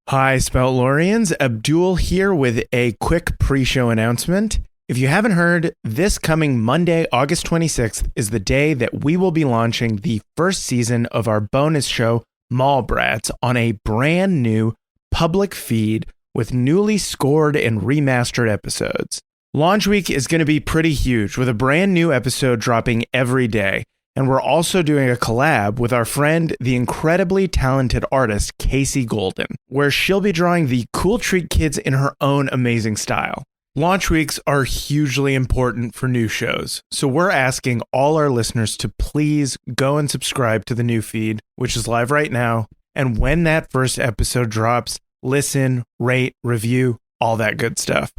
Hi, Spout Loreans. Abdul here with a quick pre-show announcement. If you haven't heard, this coming Monday, August 26th, is the day that we will be launching the first season of our bonus show, Mallbrats, on a brand new public feed with newly scored and remastered episodes. Launch week is going to be pretty huge, with a brand new episode dropping every day. And we're also doing a collab with our friend, the incredibly talented artist, Casey Golden, where she'll be drawing the Cool Treat Kids in her own amazing style. Launch weeks are hugely important for new shows, so we're asking all our listeners to please go and subscribe to the new feed, which is live right now. And when that first episode drops, listen, rate, review, all that good stuff.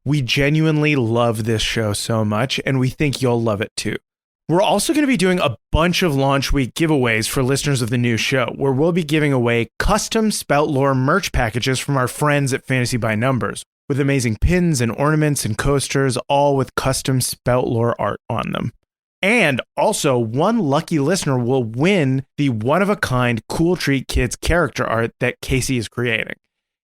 We genuinely love this show so much, and we think you'll love it too. We're also going to be doing a bunch of launch week giveaways for listeners of the new show, where we'll be giving away custom Spout Lore merch packages from our friends at Fantasy by Numbers, with amazing pins and ornaments and coasters, all with custom Spout Lore art on them. And also, one lucky listener will win the one-of-a-kind Cool Treat Kids character art that Casey is creating.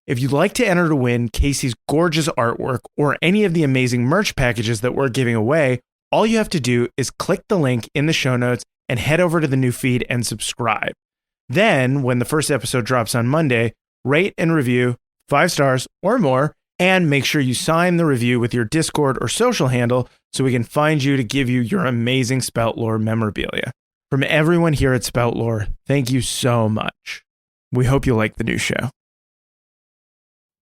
If you'd like to enter to win Casey's gorgeous artwork or any of the amazing merch packages that we're giving away, all you have to do is click the link in the show notes and head over to the new feed and subscribe. Then, when the first episode drops on Monday, rate and review 5 stars or more, and make sure you sign the review with your Discord or social handle so we can find you to give you your amazing Spout Lore memorabilia. From everyone here at Spout Lore, thank you so much. We hope you like the new show.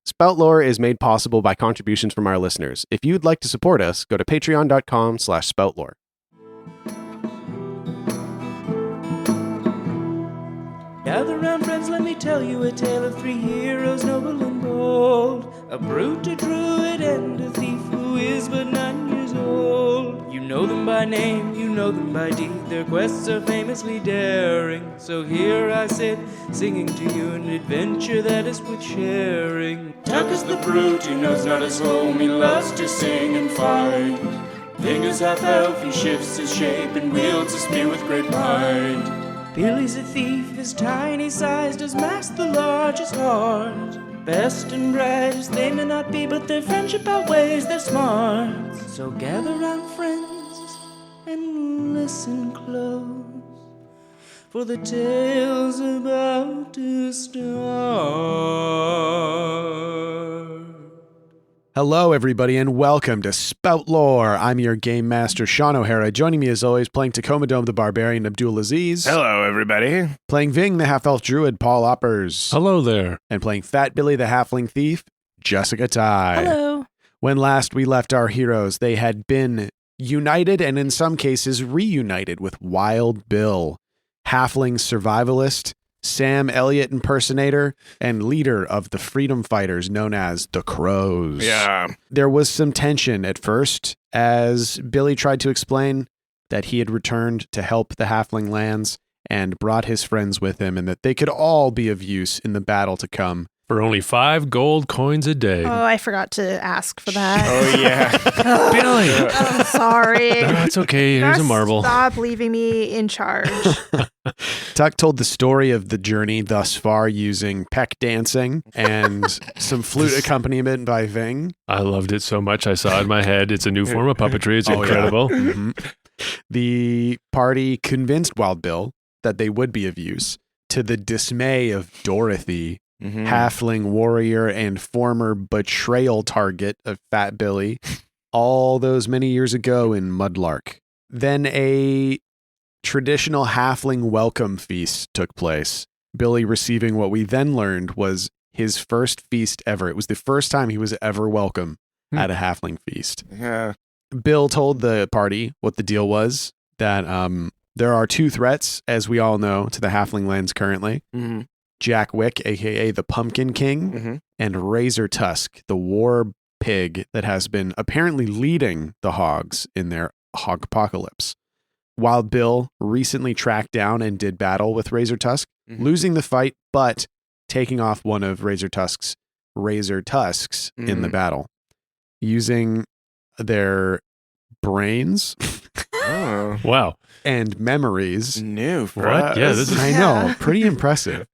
Spout Lore is made possible by contributions from our listeners. If you'd like to support us, go to patreon.com/spoutlore. Gather round, friends, let me tell you a tale of 3 heroes, noble and bold. A brute, a druid, and a thief who is but 9 years old. You know them by name, you know them by deed. Their quests are famously daring. So here I sit, singing to you an adventure that is worth sharing. Tuck is the brute, he knows not his home, he loves to sing and fight. Thing is half elf, he shifts his shape and wields a spear with great might. Billy's a thief, his tiny size does mask the largest heart. Best and brightest they may not be, but their friendship outweighs their smarts. So gather round, friends, and listen close, for the tale's about to start. Hello, everybody, and welcome to Spout Lore. I'm your game master, Shawn O'Hara. Joining me, as always, playing Tacoma Dome the Barbarian, Abdul Aziz. Hello, everybody. Playing Ving, the half-elf druid, Paul Oppers. Hello there. And playing Fat Billy, the halfling thief, Jessica Ty. Hello. When last we left our heroes, they had been united and in some cases reunited with Wild Bill, halfling survivalist, Sam Elliott impersonator, and leader of the freedom fighters known as the Crows. Yeah. There was some tension at first as Billy tried to explain that he had returned to help the halfling lands and brought his friends with him and that they could all be of use in the battle to come. For only 5 gold coins a day. Oh, I forgot to ask for that. Oh, yeah. Billy! I'm sorry. No, it's okay. Here's a Just marble. Stop leaving me in charge. Tuck told the story of the journey thus far using peck dancing and some flute accompaniment by Ving. I loved it so much. I saw it in my head. It's a new form of puppetry. It's incredible. Yeah. Mm-hmm. The party convinced Wild Bill that they would be of use, to the dismay of Dorothy, halfling warrior and former betrayal target of Fat Billy, all those many years ago in Mudlark. Then a traditional halfling welcome feast took place, Billy receiving what we then learned was his first feast ever. It was the first time he was ever welcome at a halfling feast. Yeah. Bill told the party what the deal was, that there are 2 threats, as we all know, to the halfling lands currently. Mm-hmm. Jack Wick, a.k.a. the Pumpkin King, and Razor Tusk, the war pig that has been apparently leading the hogs in their hog apocalypse. Wild Bill recently tracked down and did battle with Razor Tusk, losing the fight, but taking off one of Razor Tusk's in the battle. Using their brains Oh. Wow. and memories. New for What? us. Yeah, this is... I know, pretty impressive.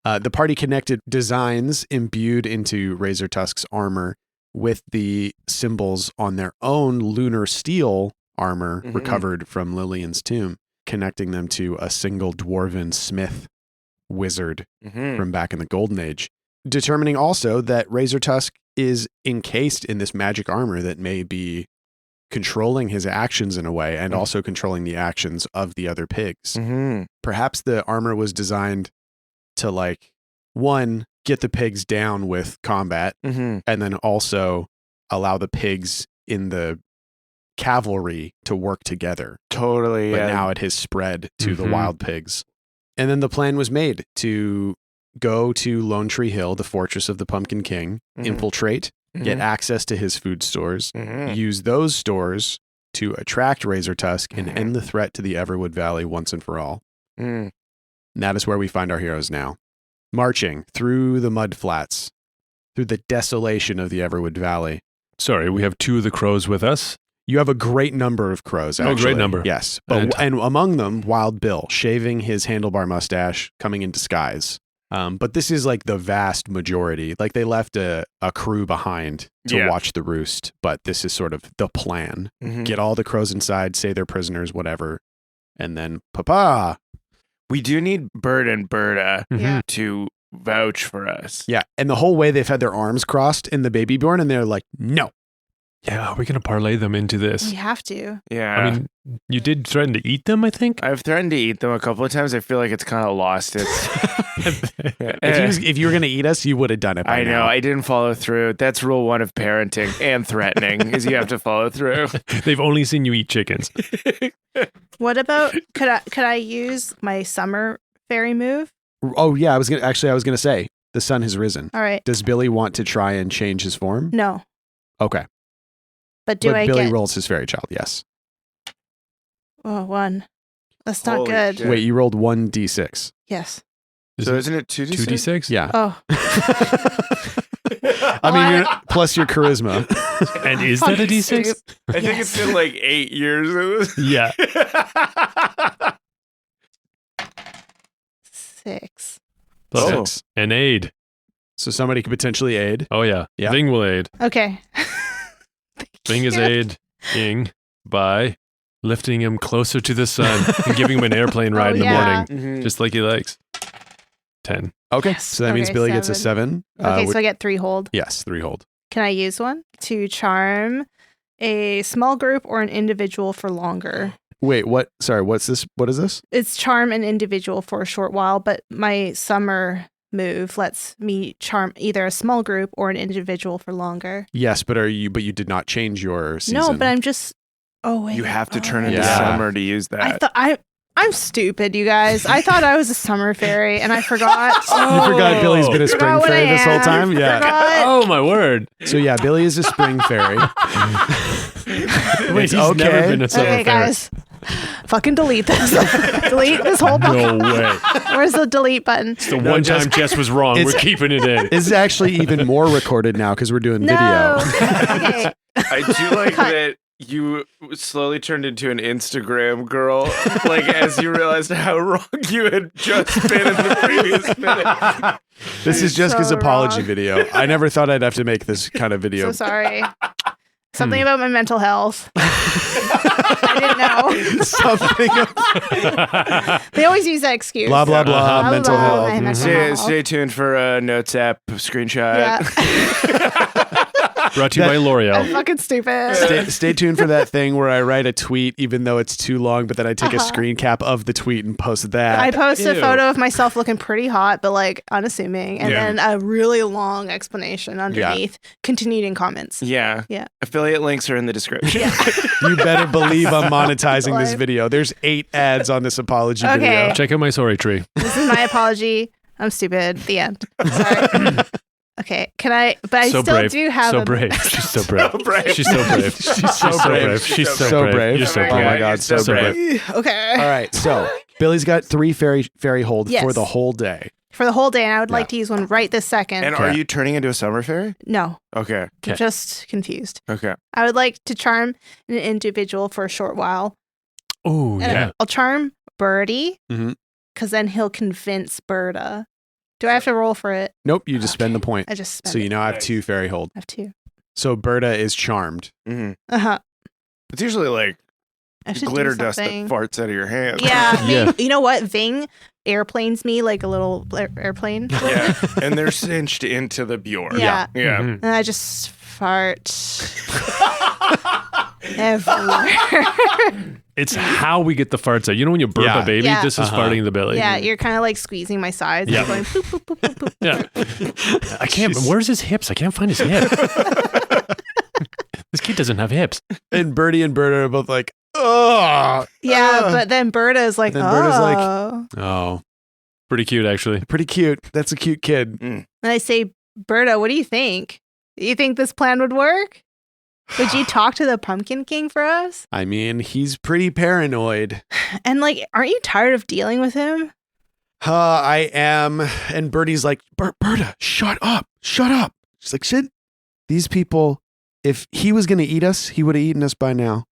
The party connected designs imbued into Razor Tusk's armor with the symbols on their own lunar steel armor recovered from Lillian's tomb, connecting them to a single dwarven smith wizard from back in the Golden Age. Determining also that Razor Tusk is encased in this magic armor that may be controlling his actions in a way and also controlling the actions of the other pigs. Perhaps the armor was designed to, like, one, get the pigs down with combat, and then also allow the pigs in the cavalry to work together. Totally. But now it has spread to the wild pigs. And then the plan was made to go to Lone Tree Hill, the fortress of the Pumpkin King, infiltrate, get access to his food stores, use those stores to attract Razor Tusk and end the threat to the Everwood Valley once and for all. And that is where we find our heroes now, marching through the mud flats, through the desolation of the Everwood Valley. Sorry, we have 2 of the crows with us. You have a great number of crows, actually. Oh, great number. Yes. But, and among them, Wild Bill, shaving his handlebar mustache, coming in disguise. But this is like the vast majority. Like, they left a crew behind to watch the roost, but this is sort of the plan. Get all the crows inside, say they're prisoners, whatever, and then papa. We do need Bird and Berta to vouch for us. Yeah, and the whole way they've had their arms crossed in the baby born, and they're like, no. Yeah, are we going to parlay them into this? We have to. Yeah. I mean, you did threaten to eat them, I think? I've threatened to eat them a couple of times. I feel like it's kind of lost its... If you were going to eat us, you would have done it by I know. now. I didn't follow through. That's rule 1 of parenting and threatening is you have to follow through. They've only seen you eat chickens. What about could I use my summer fairy move? Oh, yeah. I was going to say, the sun has risen. All right. Does Billy want to try and change his form? No. Okay. But Billy rolls his fairy child, yes. Oh, 1. That's not Holy good. shit. Wait, you rolled 1d6. Yes. Isn't it 2d6? 2d6? Yeah. Oh. I mean, plus your charisma. And is that a d6? I think it's been like 8 years. Yeah. 6. Plus 6. an aid. So somebody could potentially aid. Oh, yeah. Yeah. Ving will aid. Okay. Ving is aiding by lifting him closer to the sun and giving him an airplane ride in the morning, just like he likes. 10. Okay. Yes. So that means Okay, Billy gets a 7. Okay, so I get 3 hold. Yes, 3 hold. Can I use one to charm a small group or an individual for longer? Wait, what? Sorry, what's this? What is this? It's charm an individual for a short while, but my summer move lets me charm either a small group or an individual for longer. Yes, but you did not change your season. No, but I'm just. Oh wait. You have to turn into Yeah. summer to use that. I thought I'm stupid, you guys. I thought I was a summer fairy, and I forgot. You forgot Billy's been a spring Forgot what fairy I this whole am. time? Yeah. Forgot. Oh, my word. So yeah, Billy is a spring fairy. Wait, he's okay. never been a summer Okay, fairy. guys. Fucking delete this. Delete this whole No podcast. way. Where's the delete button? It's the one time Jess was wrong. it's- We're keeping it in. This is actually even more recorded now because we're doing No. video. Okay. I do like Cut. that you slowly turned into an Instagram girl, like as you realized how wrong you had just been in the previous minute. This is Jessica's So apology wrong. video. I never thought I'd have to make this kind of video. So sorry. Something about my mental health. I didn't know. Something. They always use that excuse. Blah blah blah. Blah, Mental blah, health. my mental Stay, health. stay tuned for a Notes app screenshot. Yeah. Brought to you by I'm L'Oreal. fucking stupid. Stay tuned for that thing where I write a tweet even though it's too long, but then I take a screen cap of the tweet and post that. I post a Ew. photo of myself looking pretty hot, but like unassuming, and Yeah. then a really long explanation underneath, continued in comments. Yeah. Yeah. Affiliate links are in the description. You better believe I'm monetizing this Live. video. There's 8 ads on this apology Okay. video. Check out my sorry tree. This is my apology. I'm stupid. The end. Sorry. Okay. Can I? But I So still brave. do have So a brave. She's so brave. So brave. She's so brave. She's so brave. She's So brave. You're so Oh brave. my God, You're so brave. Okay. All right, so Billy's got 3 fairy hold Yes. for the whole day. For the whole day, and I would like to use one right this second. And Okay. are you turning into a summer fairy? No, Okay. I'm just confused. Okay. I would like to charm an individual for a short while. Oh, And yeah. I'll charm Birdie, Mhm. because then he'll convince Berta Do I have to roll for it? Nope, you just spend the point. I just spent So you it. now have Nice. 2 fairy hold. I have 2. So Berta is charmed. Mm-hmm. Uh-huh. It's usually like I should glitter do dust that something. farts out of your hands. Yeah, Yeah. You know what? Ving airplanes me like a little airplane. Yeah. And they're cinched into the Bjorn. Yeah. Yeah. Mhm. And I just fart everywhere. It's how we get the farts out. You know when you burp Yeah. a baby? Yeah. This is Uh-huh. farting in the belly. Yeah, you're kind of like squeezing my sides. Yeah. And going poop, poop, poop, poop, poop. Yeah. I can't. Where's his hips? I can't find his hip. This kid doesn't have hips. And Bertie and Berta are both like, oh. Yeah, but then Berta is like, And then Berta's like- oh. Oh, Pretty cute, actually. pretty cute. That's a cute kid. And I say, Berta, what do you think? Do you think this plan would work? Would you talk to the Pumpkin King for us? I mean, he's pretty paranoid. And like, aren't you tired of dealing with him? I am. And Bertie's like, Berta, shut up. Shut up. She's like, shit. These people, if he was going to eat us, he would have eaten us by now.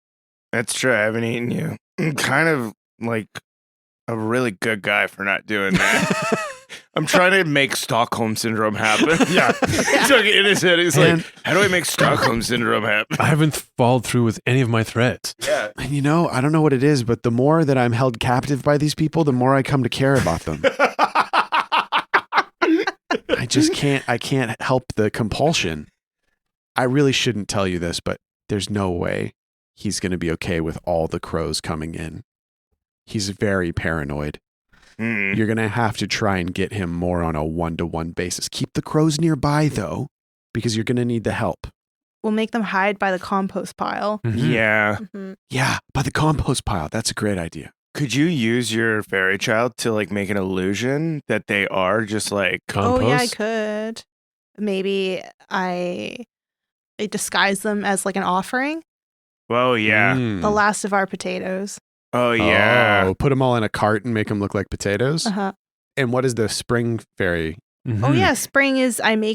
That's true. I haven't eaten you. I'm kind of like a really good guy for not doing that. I'm trying to make Stockholm Syndrome happen. Yeah. He's like in his head, he's And- like, how do I make Stockholm Syndrome happen? I haven't followed through with any of my threats. Yeah. And you know, I don't know what it is, but the more that I'm held captive by these people, the more I come to care about them. I just I can't help the compulsion. I really shouldn't tell you this, but there's no way he's going to be okay with all the crows coming in. He's very paranoid. Mm. You're going to have to try and get him more on a 1-to-1 basis. Keep the crows nearby, though, because you're going to need the help. We'll make them hide by the compost pile. Mhm. Yeah. Mhm. Yeah, by the compost pile. That's a great idea. Could you use your fairy child to like make an illusion that they are just like, Compost. Oh, yeah, I could. Maybe I disguise them as like an offering. oh, yeah. Mm. The last of our potatoes. Oh, yeah. Oh, put them all in a cart and make them look like potatoes. Uh-huh. And what is the spring fairy? Mhm. Oh, yeah. Spring is I may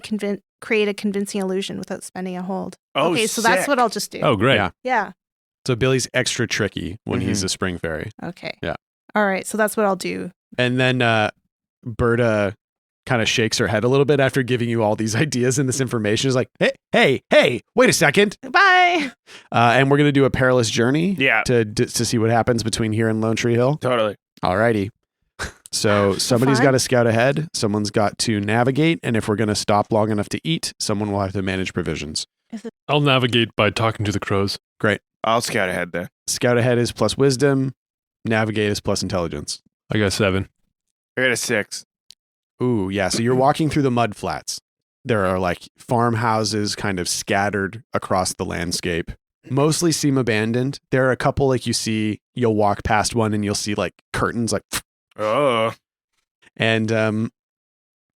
create a convincing illusion without spending a hold. Oh, Okay, so that's sick. what I'll just do. Oh, great. Yeah. Yeah. So Billy's extra tricky when he's a spring fairy. Okay. Yeah. All right. So that's what I'll do. And then Berta kind of shakes her head a little bit after giving you all these ideas and this information. Is like, hey, wait a second. Bye. And we're going to do a perilous journey Yeah. to see what happens between here and Lone Tree Hill. Totally. Alrighty. So somebody's fun. got to scout ahead. Someone's got to navigate. And if we're going to stop long enough to eat, someone will have to manage provisions. I'll navigate by talking to the crows. I'll scout ahead then. Scout ahead is plus wisdom. Navigate is plus intelligence. I got 7. I got a 6. Ooh, yeah. So you're walking through the mud flats. There are like farmhouses kind of scattered across the landscape. Mostly seem abandoned. There are a couple like you'll walk past one and you'll see like curtains like, Oh. and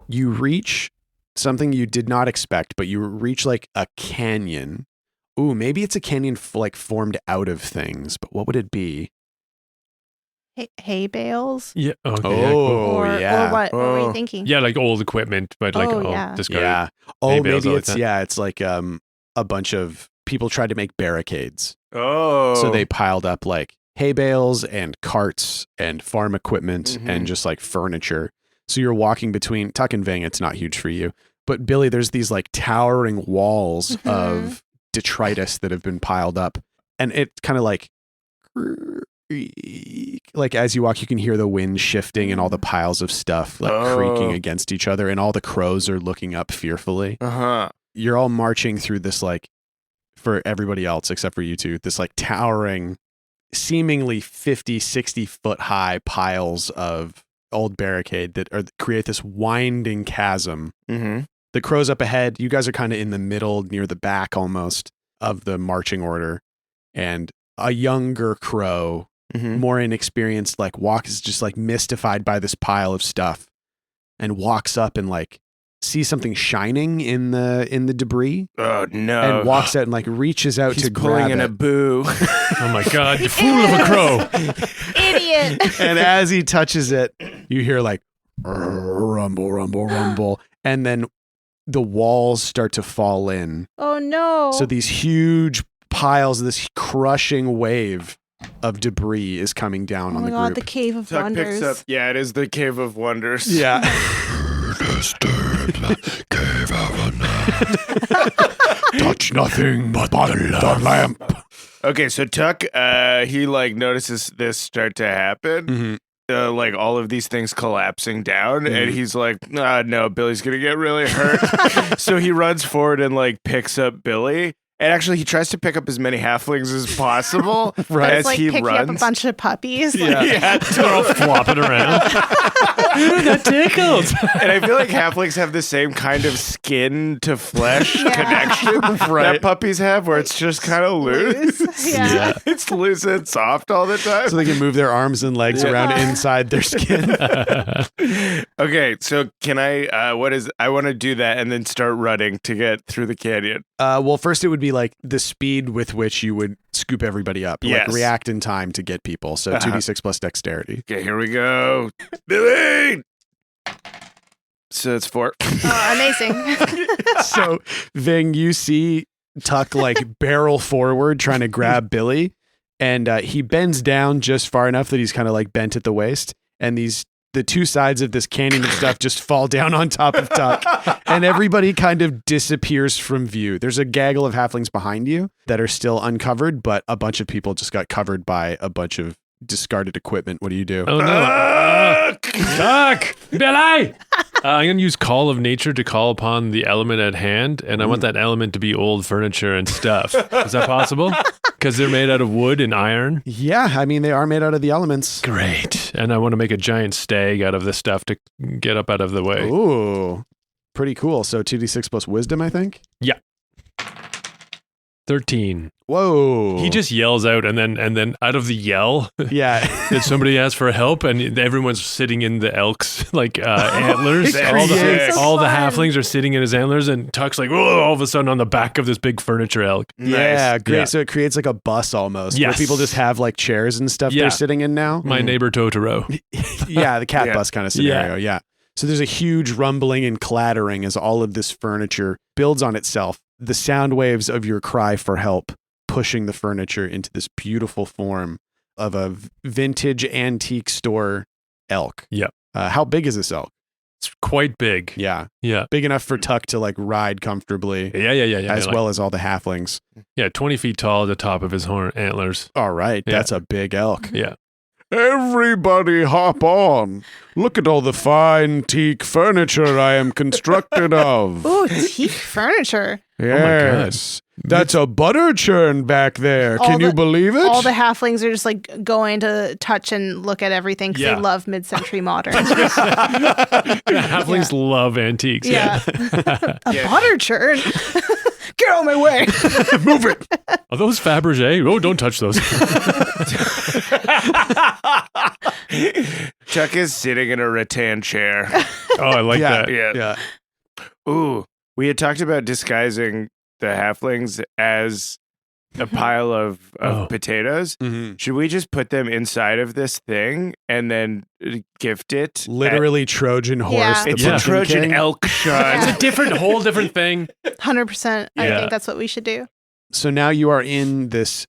you reach something you did not expect, but you reach like a canyon. Ooh, maybe it's a canyon like formed out of things, but what would it be? Hay bales. Yeah. Okay. Oh, Or yeah. what were Oh. you thinking? Yeah, like old equipment, but like Oh, I'll yeah. discard it. Yeah. Oh, Hay bales, maybe I like it's that. it's like a bunch of people tried to make barricades. Oh. So they piled up like hay bales and carts and farm equipment Mhm. and just like furniture. So you're walking between Tuck and Ving. It's not huge for you, but Billy, there's these like towering walls Mhm. of detritus that have been piled up, and it kind of like as you walk, you can hear the wind shifting and all the piles of stuff like creaking Oh. against each other, and all the crows are looking up fearfully. Uh-huh. You're all marching through this like, for everybody else except for you two, this like towering, seemingly 50, 60 foot high piles of old barricade that create this winding chasm. Mm-hmm. The crows up ahead, you guys are kind of in the middle, near the back almost of the marching order. And a younger crow, Mm-hmm. more inexperienced, like is just like mystified by this pile of stuff and walks up and like sees something shining in the debris Oh, no. and walks out and like reaches out He's to pulling grab in it. a boo. Oh my God, you fool of a crow. Idiot. And as he touches it, you hear like rumble, rumble, rumble. And then the walls start to fall in. Oh no. So these huge piles, this crushing wave of debris is coming down Oh on my the god, group. the Cave of Tuck Wonders. picks up. Yeah, it is the Cave of Wonders. Yeah. disturb the cave of a touch nothing but the lamp. Okay, so Tuck, he like notices this start to happen. Like all of these things collapsing down, and he's like, no, Billy's gonna get really hurt. So he runs forward and like picks up Billy. And actually, he tries to pick up as many halflings as possible as It's like he picking runs. up a bunch of puppies. Yeah, They're all flopping around. I got tickled. And I feel like halflings have the same kind of skin to flesh connection that puppies have, where it's just kind of loose. Yeah. It's loose and soft all the time. So they can move their arms and legs around inside their skin. Okay, so can I? I want to do that and then start running to get through the canyon. Well, first it would be like the speed with which you would scoop everybody up, Yes. like react in time to get people. So 2d6 plus dexterity. Okay, here we go, Billy. So it's 4. Oh, amazing. So Ving, you see Tuck like barrel forward trying to grab Billy, and he bends down just far enough that he's kind of like bent at the waist, and the two sides of this canyon of stuff just fall down on top of Tuck, and everybody kind of disappears from view. There's a gaggle of halflings behind you that are still uncovered, but a bunch of people just got covered by a bunch of discarded equipment. What do you do? Oh no. Tuck! Billy! I'm going to use Call of Nature to call upon the element at hand, and I want that element to be old furniture and stuff. Is that possible? Because they're made out of wood and iron? Yeah, I mean, they are made out of the elements. Great. And I want to make a giant stag out of this stuff to get up out of the way. Ooh, pretty cool. So 2d6 plus wisdom, I think? Yeah. 13. Whoa. He just yells out, and then out of the yell, Yeah. that somebody asks for help, and everyone's sitting in the elk's like antlers. Creates- all the fun. halflings are sitting in his antlers, and Tuck's like, whoa, all of a sudden on the back of this big furniture elk. Yeah, Nice. great. Yeah. So it creates like a bus almost, where Yes. people just have like chairs and stuff Yeah. they're sitting in now. My neighbor Totoro. Yeah, the cat Yeah. bus kind of scenario. Yeah. So there's a huge rumbling and clattering as all of this furniture builds on itself. The sound waves of your cry for help pushing the furniture into this beautiful form of a vintage antique store elk. Yep. How big is this elk? It's quite big. Yeah. Yeah. Big enough for Tuck to like ride comfortably, Yeah. as well as all the halflings. Yeah, 20 feet tall at the top of his horn antlers. All right. Yeah. That's a big elk. Yeah. Everybody hop on. Look at all the fine teak furniture I am constructed of. Ooh, teak furniture. Yes. That's a butter churn back there. All Can you the- believe it? All the halflings are just like going to touch and look at everything because Yeah. they love mid-century modern. Halflings love antiques. Yeah. A butter churn. Get out of my way. Move it. Are those Fabergé? Oh, don't touch those. Chuck is sitting in a rattan chair. Oh, I like Yeah. that. Yeah. Ooh, we had talked about disguising the halflings as a pile of potatoes. Mm-hmm. Should we just put them inside of this thing and then gift it? Literally Trojan horse. Yeah. the It's Pumpkin a Trojan King. elk shot. It's a different, whole different thing. 100%. I Yeah. think that's what we should do. So now you are in this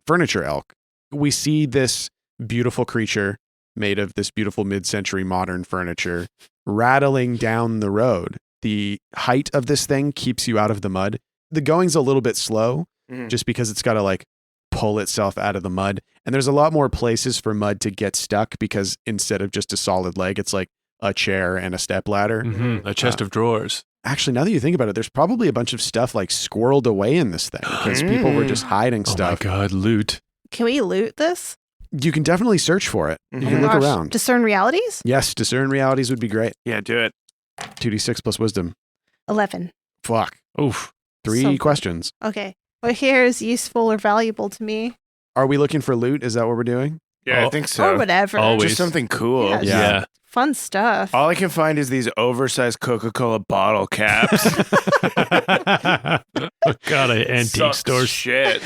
furniture elk. We see this beautiful creature made of this beautiful mid-century modern furniture rattling down the road. The height of this thing keeps you out of the mud. The going's a little bit slow Mhm. just because it's got to like pull itself out of the mud. And there's a lot more places for mud to get stuck because instead of just a solid leg, it's like a chair and a step ladder. A chest of drawers. Actually, now that you think about it, there's probably a bunch of stuff like squirreled away in this thing because people were just hiding Oh my stuff. God, loot. Can we loot this? You can definitely search for it. You Mhm. can Oh look gosh. around. Discern realities? Yes, discern realities would be great. Yeah, do it. 2d6 plus wisdom. 11. Fuck. Oof. 3 So- questions. Okay. What here is useful or valuable to me? Are we looking for loot? Is that what we're doing? Yeah, I Oh. think so. Or whatever. Always. Just something cool. Yeah. Yeah. Fun stuff. All I can find is these oversized Coca-Cola bottle caps. God, an antique Sucks store. shit.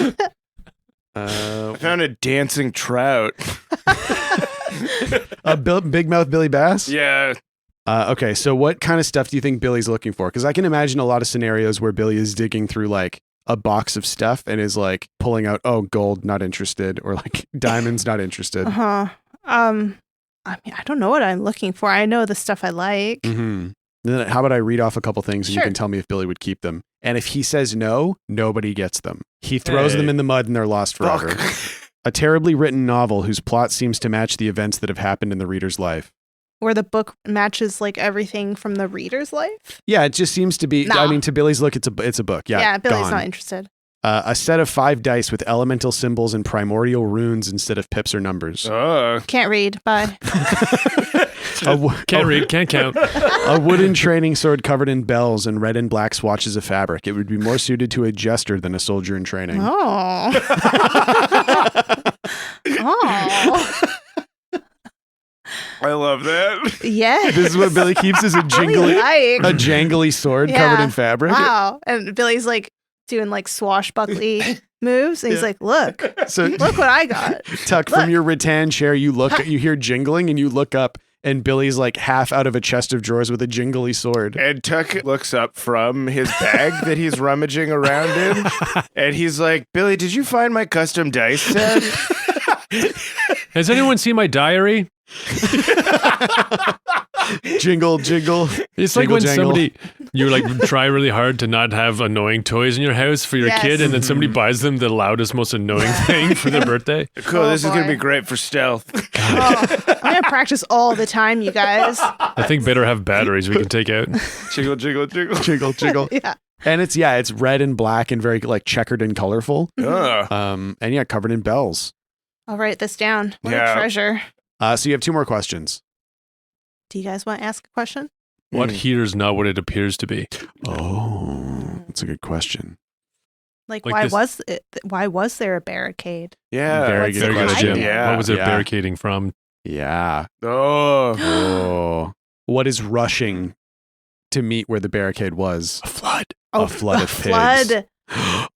I found a dancing trout. A big mouth Billy Bass? Yeah. Okay, so what kind of stuff do you think Billy's looking for? Because I can imagine a lot of scenarios where Billy is digging through like a box of stuff and is like pulling out, oh, gold, not interested, or like diamonds, not interested. Uh-huh. I mean, I don't know what I'm looking for. I know the stuff I like. Mm-hmm. Then how about I read off a couple things and you Sure. can tell me if Billy would keep them. And if he says no, nobody gets them. He throws them in the mud and they're lost forever. A terribly written novel whose plot seems to match the events that have happened in the reader's life. Where the book matches like everything from the reader's life. Yeah, it just seems to be. Nah. I mean, to Billy's look, it's a book. Yeah, Billy's gone. not interested. A set of 5 dice with elemental symbols and primordial runes instead of pips or numbers. Can't read. Bye. Can't read, can't count. A wooden training sword covered in bells and red and black swatches of fabric. It would be more suited to a jester than a soldier in training. Oh. Oh. I love that. Yeah. This is what Billy keeps is a jangly sword covered in fabric. Wow. And Billy's like doing like swashbuckly moves. And he's like, look what I got. Tuck, from your rattan chair, you hear jingling and you look up and Billy's like half out of a chest of drawers with a jingly sword. And Tuck looks up from his bag that he's rummaging around in. And he's like, Billy, did you find my custom dice set? Has anyone seen my diary? Jingle. It's like Jingle, when jangle. somebody, you like try really hard to not have annoying toys in your house for your Yes. kid, and then somebody buys them the loudest, most annoying thing for their birthday. Cool, Oh, this is going to boy. be great for stealth. Oh, I'm going to practice all the time, you guys. I think better have batteries we can take out. Jiggle, jiggle, jiggle. Jingle. Yeah. And it's red and black and very like checkered and colorful. Ugh. And yeah, covered in bells. I'll write this down. What Yeah. a treasure. So you have 2 more questions. Do you guys want to ask a question? What Mm. here's not what it appears to be? Oh, that's a good question. Like, Like why was there a barricade? Yeah. Very What's good it Very good, question. Jim. Yeah. What was it Yeah. barricading from? Yeah. Oh. Oh. What is rushing to meet where the barricade was? A flood. A flood of pigs. Flood.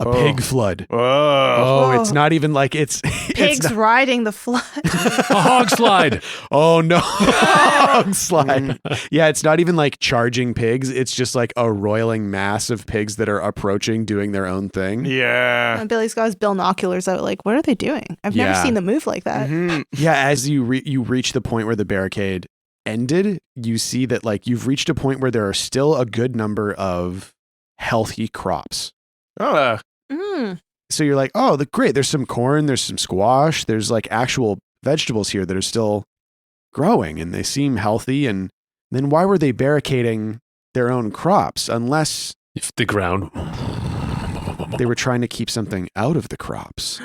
A pig flood. Oh. Oh, Oh. it's not even like it's Pigs not- riding the flood. A hog slide. Oh no. Slide. Yeah, it's not even like charging pigs. It's just like a roiling mass of pigs that are approaching, doing their own thing. Yeah. And Billy's got his binoculars out. Like, what are they doing? I've never Yeah. seen them move like that. Mhm. Yeah, as you reach the point where the barricade ended, you see that like you've reached a point where there are still a good number of healthy crops. Oh. Mm. So you're like, oh, great. There's some corn, there's some squash, there's like actual vegetables here that are still growing and they seem healthy. And then why were they barricading their own crops unless If the ground. they were trying to keep something out of the crops?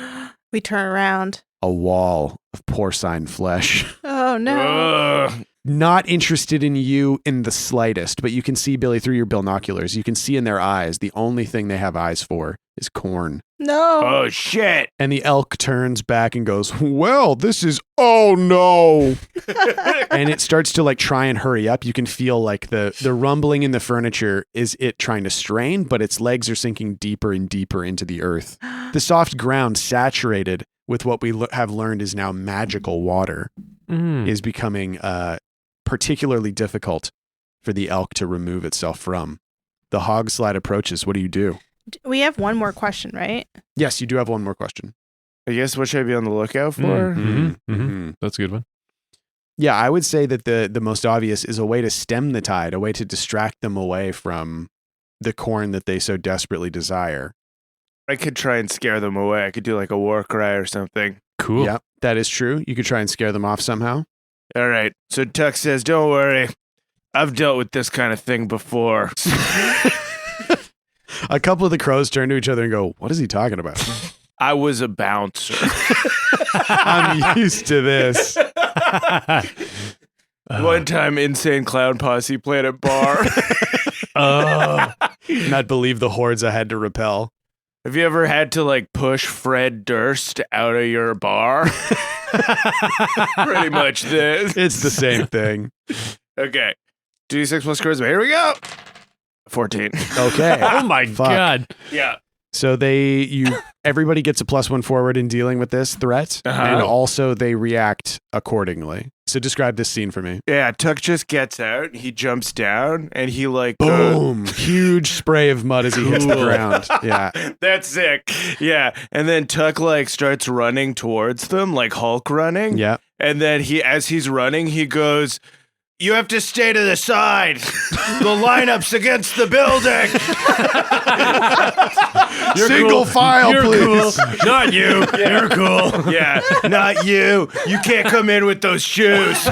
We turn around. A wall of porcine flesh. Oh, no. Ugh. Not interested in you in the slightest, but you can see, Billy, through your binoculars. You can see in their eyes, the only thing they have eyes for is corn. No. Oh, shit. And the elk turns back and goes, well, this is, oh no. And it starts to like try and hurry up. You can feel like the rumbling in the furniture is it trying to strain, but its legs are sinking deeper and deeper into the earth. The soft ground, saturated with what we have learned is now magical water, is becoming particularly difficult for the elk to remove itself from. The hog slide approaches. What do you do? We have one more question, right? Yes, you do have one more question. I guess what should I be on the lookout for? Mm-hmm. That's a good one. Yeah, I would say that the most obvious is a way to stem the tide, a way to distract them away from the corn that they so desperately desire. I could try and scare them away. I could do like a war cry or something. Cool. Yeah, that is true. You could try and scare them off somehow. All right. So Tuck says, don't worry. I've dealt with this kind of thing before. A couple of the crows turn to each other and go, what is he talking about? I was a bouncer. I'm used to this. One time, Insane Clown Posse played at bar. Not believe the hordes I had to repel. Have you ever had to like push Fred Durst out of your bar? Pretty much this. It's the same thing. Okay. 2d6 plus charisma. Here we go. 14. Okay. Oh my Fuck. God. Yeah. So everybody gets a +1 forward in dealing with this threat, Uh-huh. and also they react accordingly. So describe this scene for me. Yeah. Tuck just gets out. He jumps down and he like Boom! Huge spray of mud as he hits the Cool. ground. Yeah. That's sick. Yeah. And then Tuck like starts running towards them, like Hulk running. Yeah. And then as he's running, he goes, You have to stay to the side. The lineup's against the building. Single file, You're please. cool. Not you. You're cool. Yeah, not you. You can't come in with those shoes.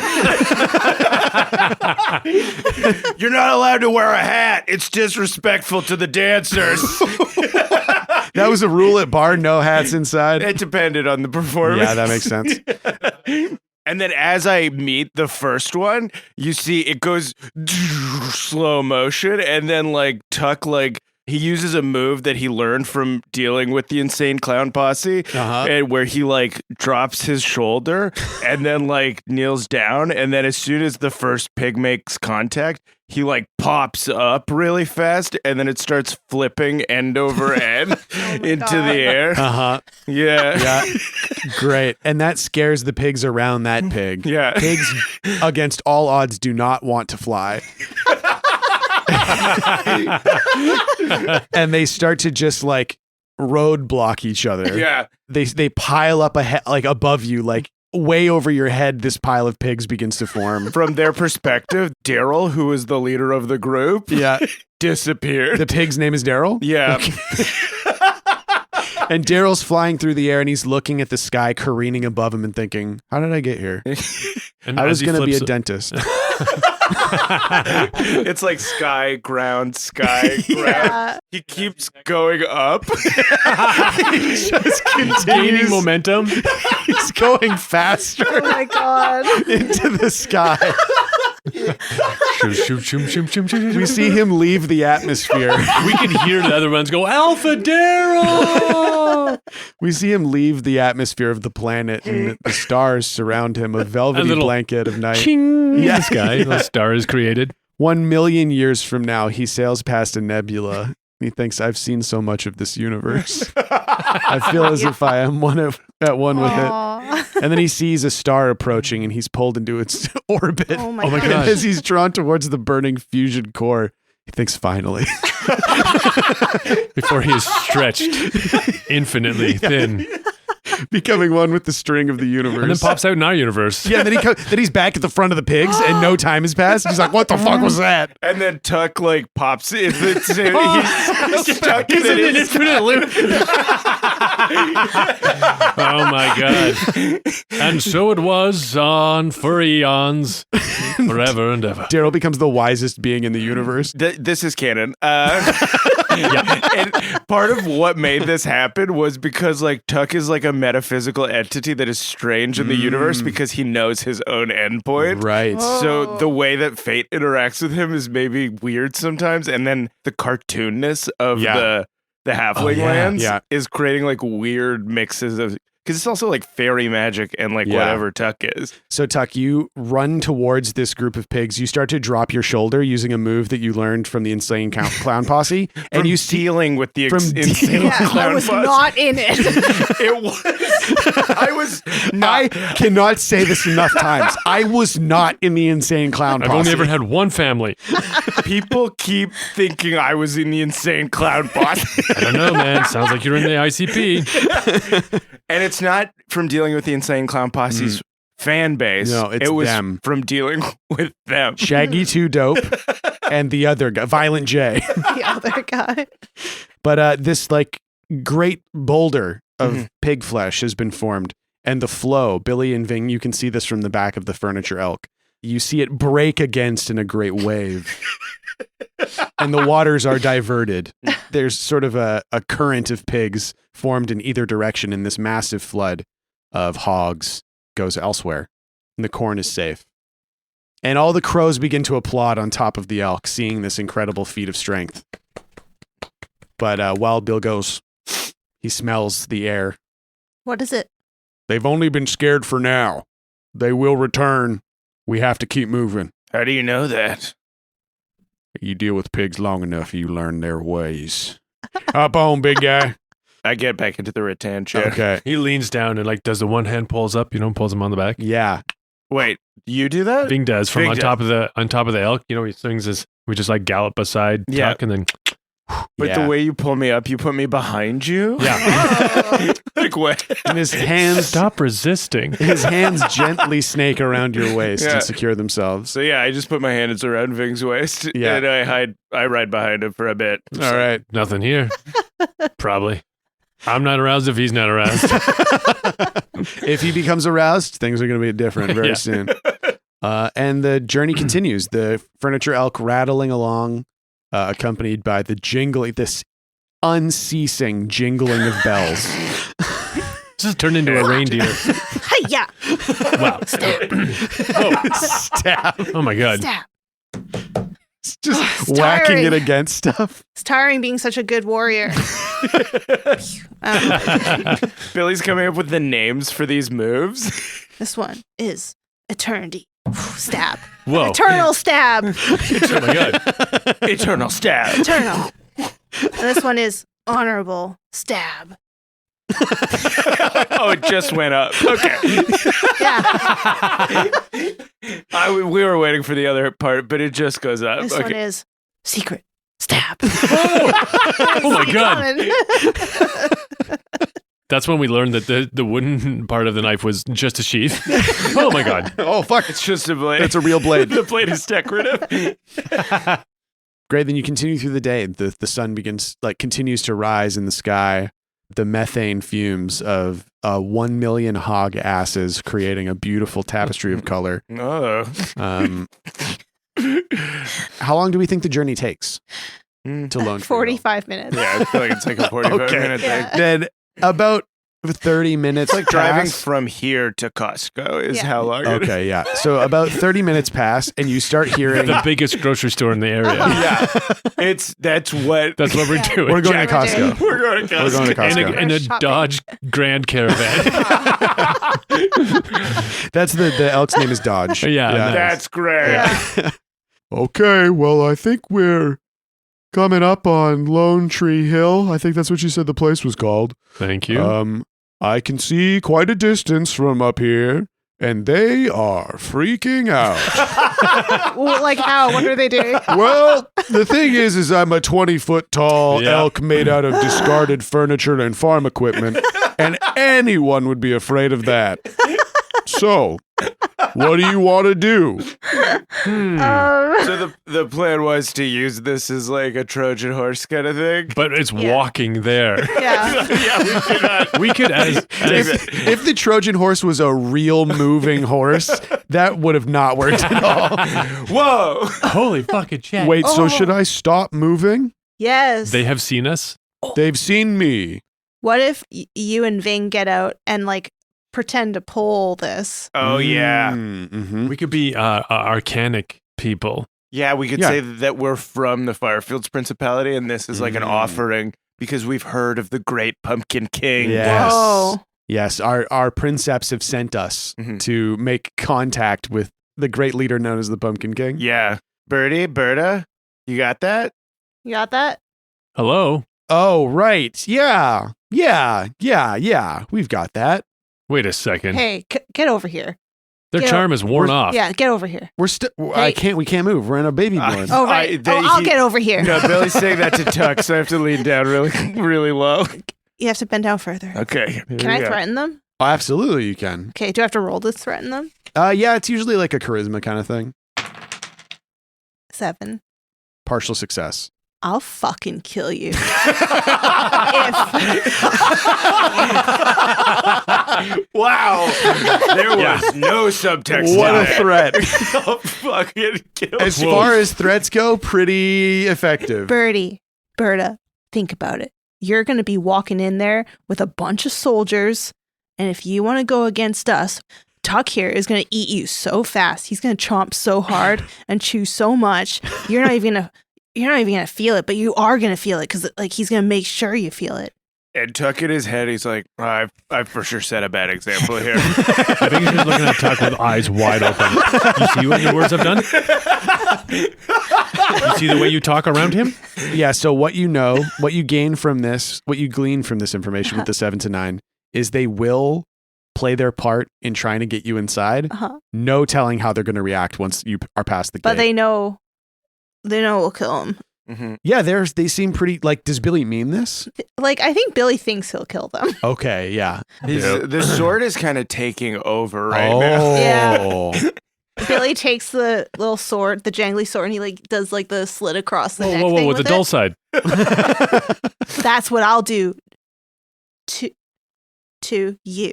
You're not allowed to wear a hat. It's disrespectful to the dancers. That was a rule at bar, no hats inside. It depended on the performance. Yeah, that makes sense. And then as I meet the first one, you see it goes slow motion, and then like Tuck, like he uses a move that he learned from dealing with the Insane Clown Posse, and where he like drops his shoulder and then like kneels down, and then as soon as the first pig makes contact, he like pops up really fast, and then it starts flipping end over end into the air. Yeah. Great. And that scares the pigs around that pig. Yeah. Pigs, against all odds, do not want to fly. And they start to just like roadblock each other. Yeah. They pile up like above you, like way over your head. This pile of pigs begins to form. From their perspective, Daryl, who is the leader of the group, disappeared. The pig's name is Daryl. Yeah. And Daryl's flying through the air and he's looking at the sky careening above him and thinking, how did I get here? And I was going to be a flips- dentist. It's like sky, ground. Yeah. He keeps going up. He just continues. Gaining momentum. He's going faster Oh my god. into the sky. Shoot, shoot, shoot, shoot, shoot, shoot. We see him leave the atmosphere. We can hear the other ones go, Alpha Daryl! We see him leave the atmosphere of the planet, and the stars surround him, a velvety little blanket of night. Ching! Yeah. The sky, the star is created. 1 million years from now, he sails past a nebula. He thinks, I've seen so much of this universe. I feel as if I am at one with it. Aw. And then he sees a star approaching, and he's pulled into its orbit. Oh my my god. God. And as he's drawn towards the burning fusion core, he thinks, finally. Before he is stretched infinitely thin. Becoming one with the string of the universe. And then pops out in our universe. Yeah, then he's back at the front of the pigs, and no time has passed. He's like, "What the fuck was that?" And then Tuck like pops it. He's stuck in He's in an an infinite loop. Oh my god. And so it was on for eons, forever and ever. Daryl becomes the wisest being in the universe. This is canon. And part of what made this happen was because like Tuck is like a metaphysical entity that is strange in the universe because he knows his own endpoint. Right. So the way that fate interacts with him is maybe weird sometimes, and then the cartoonness of the halfling lands is creating like weird mixes of, because it's also like fairy magic and like whatever Tuck is. So Tuck, you run towards this group of pigs. You start to drop your shoulder using a move that you learned from the Insane Clown Posse, and you see dealing with the from insane Yeah, I clown was posse. not in it. It was. I was not. I cannot say this enough times. I was not in the Insane Clown Posse. I've only ever had one family. People keep thinking I was in the Insane Clown Posse. I don't know, man. Sounds like you're in the ICP. And it's not from dealing with the Insane Clown Posse's fan base. No, it's it was them. from dealing with them. Shaggy 2 Dope and the other guy, Violent J. The other guy. But this like great boulder of pig flesh has been formed, and the flow, Billy and Ving, you can see this from the back of the furniture elk. You see it break against in a great wave. And the waters are diverted. There's sort of a current of pigs formed in either direction, and this massive flood of hogs goes elsewhere. And the corn is safe. And all the crows begin to applaud on top of the elk, seeing this incredible feat of strength. But Wild Bill goes, he smells the air. What is it? They've only been scared for now. They will return. We have to keep moving. How do you know that? You deal with pigs long enough, you learn their ways. Up on, big guy. I get back into the rattan chair. Okay. He leans down and like does the one hand pulls up, pulls him on the back. Yeah. Wait, you do that? Bing does from Bing on does. top of the elk. He swings his. We just like gallop beside Yeah. Tuck and then But Yeah. the way you pull me up, you put me behind you? Yeah. Like what? And his hands Stop resisting. his hands gently snake around your waist Yeah. and secure themselves. So yeah, I just put my hands around Ving's waist Yeah. and I ride behind him for a bit. All right. Nothing here. Probably. I'm not aroused if he's not aroused. If he becomes aroused, things are going to be different very Yeah. soon. And the journey continues. The furniture elk rattling along, accompanied by this unceasing jingling of bells. This has turned into a reindeer. Hi-ya! Wow. Stab. Oh my God. Stab. It's just It's whacking tiring. it against stuff. It's tiring being such a good warrior. Billy's coming up with the names for these moves. This one is Eternity. Stab. Whoa. Eternal stab. Oh my God. Eternal stab. Eternal. And this one is Honorable Stab. Oh, it just went up. Okay. Yeah. We were waiting for the other part, but it just goes up. This Okay. one is Secret Stab. Oh my God. God. That's when we learned that the wooden part of the knife was just a sheath. Oh my God. Oh, fuck. It's just a blade. It's a real blade. The blade is decorative. Great. Then you continue through the day. The sun continues to rise in the sky. The methane fumes of 1 million hog asses creating a beautiful tapestry of color. Oh. How long do we think the journey takes to Lone Tree Hill? 45 minutes. Yeah, I feel like it's like a 45 Okay. minute thing. Yeah. Then about 30 minutes It's like driving pass. from here to Costco is Yeah. how long it is. Okay, yeah. So about 30 minutes pass and you start hearing The biggest grocery store in the area. Yeah. That's what That's what we're doing. we're going to Yeah, we're doing. Costco. we're going to We're going to Costco. Costco. In a Shopping. Dodge Grand Caravan. That's the elk's name is Dodge. Yeah, nice. That's great. Yeah. Okay, well, I think we're coming up on Lone Tree Hill. I think that's what you said the place was called. Thank you. I can see quite a distance from up here, and they are freaking out. Well, like how? What are they doing? Well, the thing is I'm a 20-foot tall Yeah. elk made out of discarded furniture and farm equipment, and anyone would be afraid of that. So, what do you want to do? So the plan was to use this as like a Trojan horse kind of thing. But it's Yeah. walking there. Yeah. Yeah, we did not. We could, as If the Trojan horse was a real moving horse, that would have not worked at all. Whoa. holy fucking shit. Wait, so Oh. should I stop moving? Yes. They have seen us. They've seen me. What if you and Ving get out and like pretend to pull this? Oh yeah. Mm-hmm. We could be arcanic people. Yeah, we could Yeah. say that we're from the Firefields Principality and this is like an offering because we've heard of the great Pumpkin King. Yes. Whoa. Yes, our princeps have sent us Mhm. to make contact with the great leader known as the Pumpkin King. Yeah. Berta, you got that? You got that? Hello. Oh, right. Yeah. We've got that. Wait a second. Hey, get over here. Their get charm is worn off. Yeah, get over here. We're still. Hey. We can't move. We're in a baby born. Oh, right. I'll get over here. No, Billy's saying that to Tuck, so I have to lean down really, really low. You have to bend down further. Okay. here Can we I go. threaten them? Oh, absolutely, you can. Okay, do I have to roll to threaten them? Yeah, it's usually like a charisma kind of thing. 7. Partial success. I'll fucking kill you. Wow. There was Yeah. no subtext. What to a that. threat. I'll fucking kill As you. far as threats go, pretty effective. Berta, think about it. You're going to be walking in there with a bunch of soldiers, and if you want to go against us, Tuck here is going to eat you so fast. He's going to chomp so hard and chew so much. You're not even gonna feel it, but you are gonna feel it because like he's gonna make sure you feel it. And Tuck in his head, he's like, I've for sure set a bad example here. I think he's just looking at Tuck with eyes wide open. You see what your words have done? You see the way you talk around him? Yeah, so what you know, what you gain from this, what you glean from this information with the 7 to 9 is they will play their part in trying to get you inside. Uh-huh. No telling how they're going to react once you are past the gate. But they know we'll kill him. Yeah, they seem pretty, like, does Billy mean this? Like, I think Billy thinks he'll kill them. Okay, yeah. The sword is kind of taking over right now. Yeah. Billy takes the little sword, the jangly sword, and he like does like the slit across the neck Whoa, thing with the dull side. That's what I'll do to you.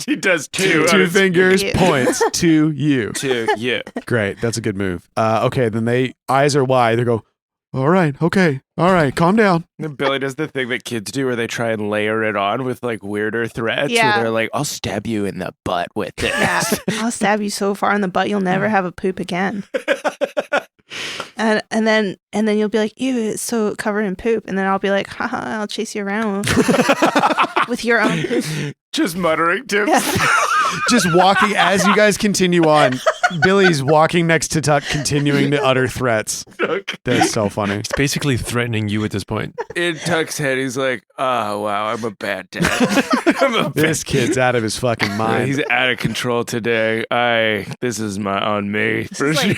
He does two fingers, you. points to you. to you. Great, that's a good move. Okay, then eyes are wide. They go, all right, calm down. And Billy does the thing that kids do where they try and layer it on with like weirder threats. Yeah. Where they're like, I'll stab you in the butt with this. Yeah, I'll stab you so far in the butt you'll never have a poop again. And then you'll be like, ew, it's so covered in poop. And then I'll be like, haha, I'll chase you around with your own poop. Just muttering tips. Yeah. Just walking as you guys continue on. Billy's walking next to Tuck, continuing to utter threats. That's so funny. He's basically threatening you at this point. In Tuck's head, he's like, oh, wow, I'm a bad dad. This kid's out of his fucking mind. He's out of control today. This is on me. For sure.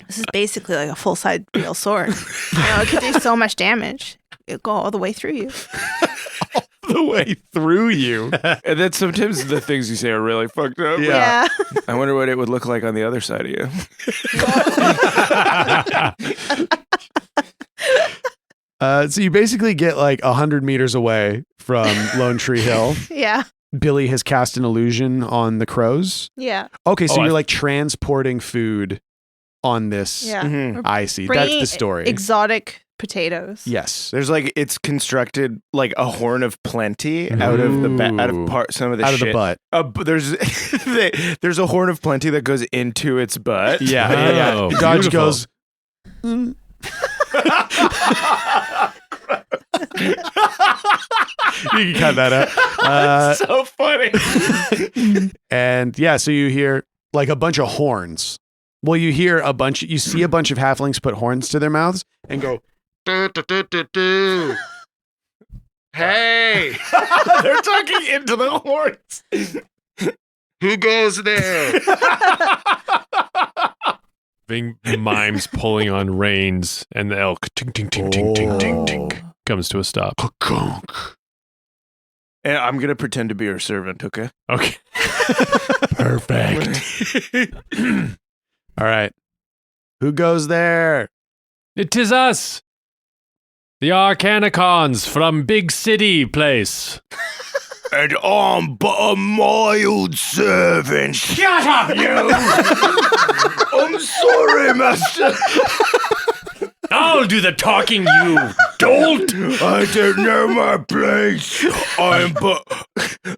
This is basically like a full-size real sword. It could do so much damage. It'll go all the way through you. the way through you. And then sometimes the things you say are really fucked up. Yeah. I wonder what it would look like on the other side of you. So you basically get like 100 meters away from Lone Tree Hill. Yeah. Billy has cast an illusion on the crows. Yeah. Okay, so Oh, you're like transporting food on this. Yeah. Mhm. I see. Bringing That's the story. Exotic potatoes. Yes. There's like it's constructed like a horn of plenty out of the some of the Out shit. of the butt. There's a horn of plenty that goes into its butt. Yeah. Oh, Dodge beautiful. goes. You can cut that out. So funny. And yeah, so you hear like a bunch of horns. Well, you see a bunch of halflings put horns to their mouths and go, "Do, do, do, do, do." Hey, They're talking into the horns. who goes there? Being mimes pulling on reins, and the elk ting ting ting ting ting ting ting comes to a stop. And I'm gonna pretend to be your servant, okay? Okay. Perfect. All right. Who goes there? It is us, the Arcanicons from Big City Place. And I'm but a mild servant. Shut up, you! I'm sorry, master. I'll do the talking, you dolt! I don't know my place. I'm but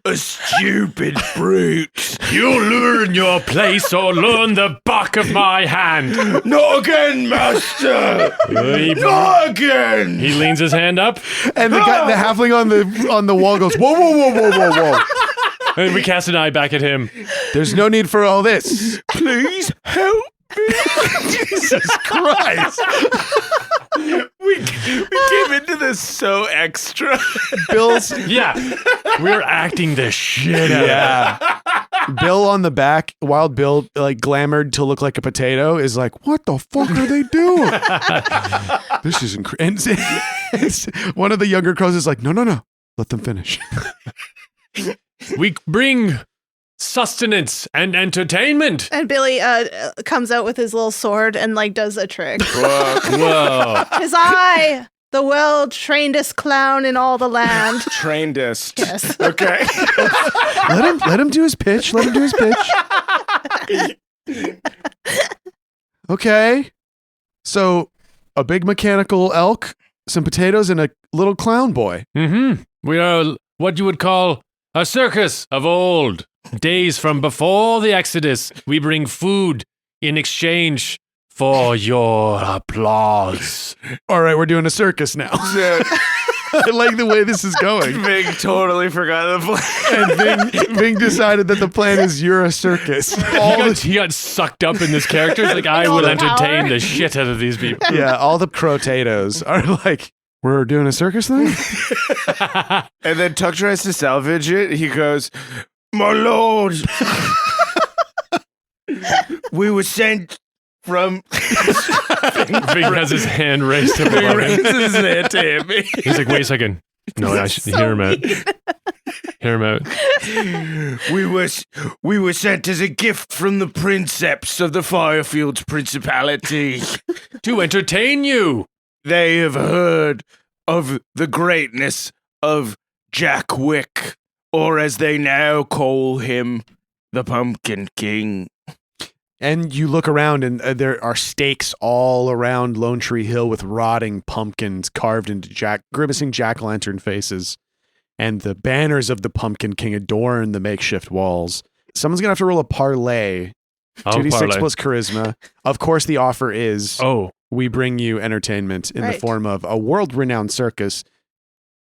a stupid brute. You'll learn your place or learn the back of my hand. Not again, master. Not again. He leans his hand up, And the halfling on the wall goes, whoa, whoa, whoa, whoa, whoa, whoa. and we cast an eye back at him. There's no need for all this. Please help. Jesus Christ. We came into this so extra. Bill's Yeah, we're acting the shit out of it. Yeah. Bill on the back, Wild Bill, like glamored to look like a potato, is like, what the fuck are they doing? This is incredible. And one of the younger crows is like, no. Let them finish. We bring sustenance and entertainment. And Billy comes out with his little sword and like does a trick. Whoa. His eye, the well-trainedest clown in all the land. Trainedest. Yes. Okay. Let him do his pitch. Okay. So a big mechanical elk, some potatoes, and a little clown boy. Mm-hmm. We are what you would call a circus of old. Days from before the Exodus, we bring food in exchange for your applause. All right, we're doing a circus now. I like the way this is going. Big totally forgot the plan. And Ving decided that the plan is you're a circus. He got sucked up in this character. It's like, I all will the entertain power. the shit out of these people. Yeah, all the crotatoes are like, we're doing a circus thing? And then Tuck tries to salvage it. He goes, my lord, we were sent from Ving has his hand raised up above him. raises his hand to hit me. He's like, wait a second. No, I should hear him out. Hear him out. We were sent as a gift from the princeps of the Firefields Principality. To entertain you. They have heard of the greatness of Jack Wick, or as they now call him, the Pumpkin King. And you look around, and there are stakes all around Lone Tree Hill with rotting pumpkins carved into grimacing jack-o'-lantern faces. And the banners of the Pumpkin King adorn the makeshift walls. Someone's going to have to roll a parlay. 2d6 parlay. plus charisma. Of course, the offer is we bring you entertainment in the form of a world-renowned circus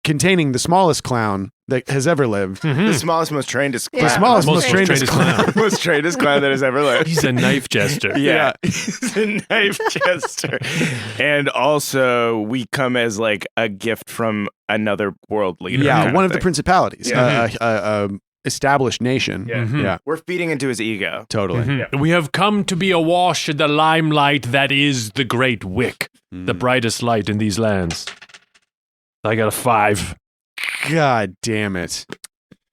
containing the smallest clown that has ever lived. The smallest, most trainedest clown. The smallest, most trained trained clown. most trainedest clown that has ever lived. He's a knife jester. Yeah, he's a knife jester. And also, we come as like a gift from another world leader. Yeah, one of the thing. principalities. Yeah. Established nation. Yeah. Yeah, We're feeding into his ego. totally. Mhm. We have come to be awash in the limelight that is the Great Wick, the brightest light in these lands. I got a 5. God damn it.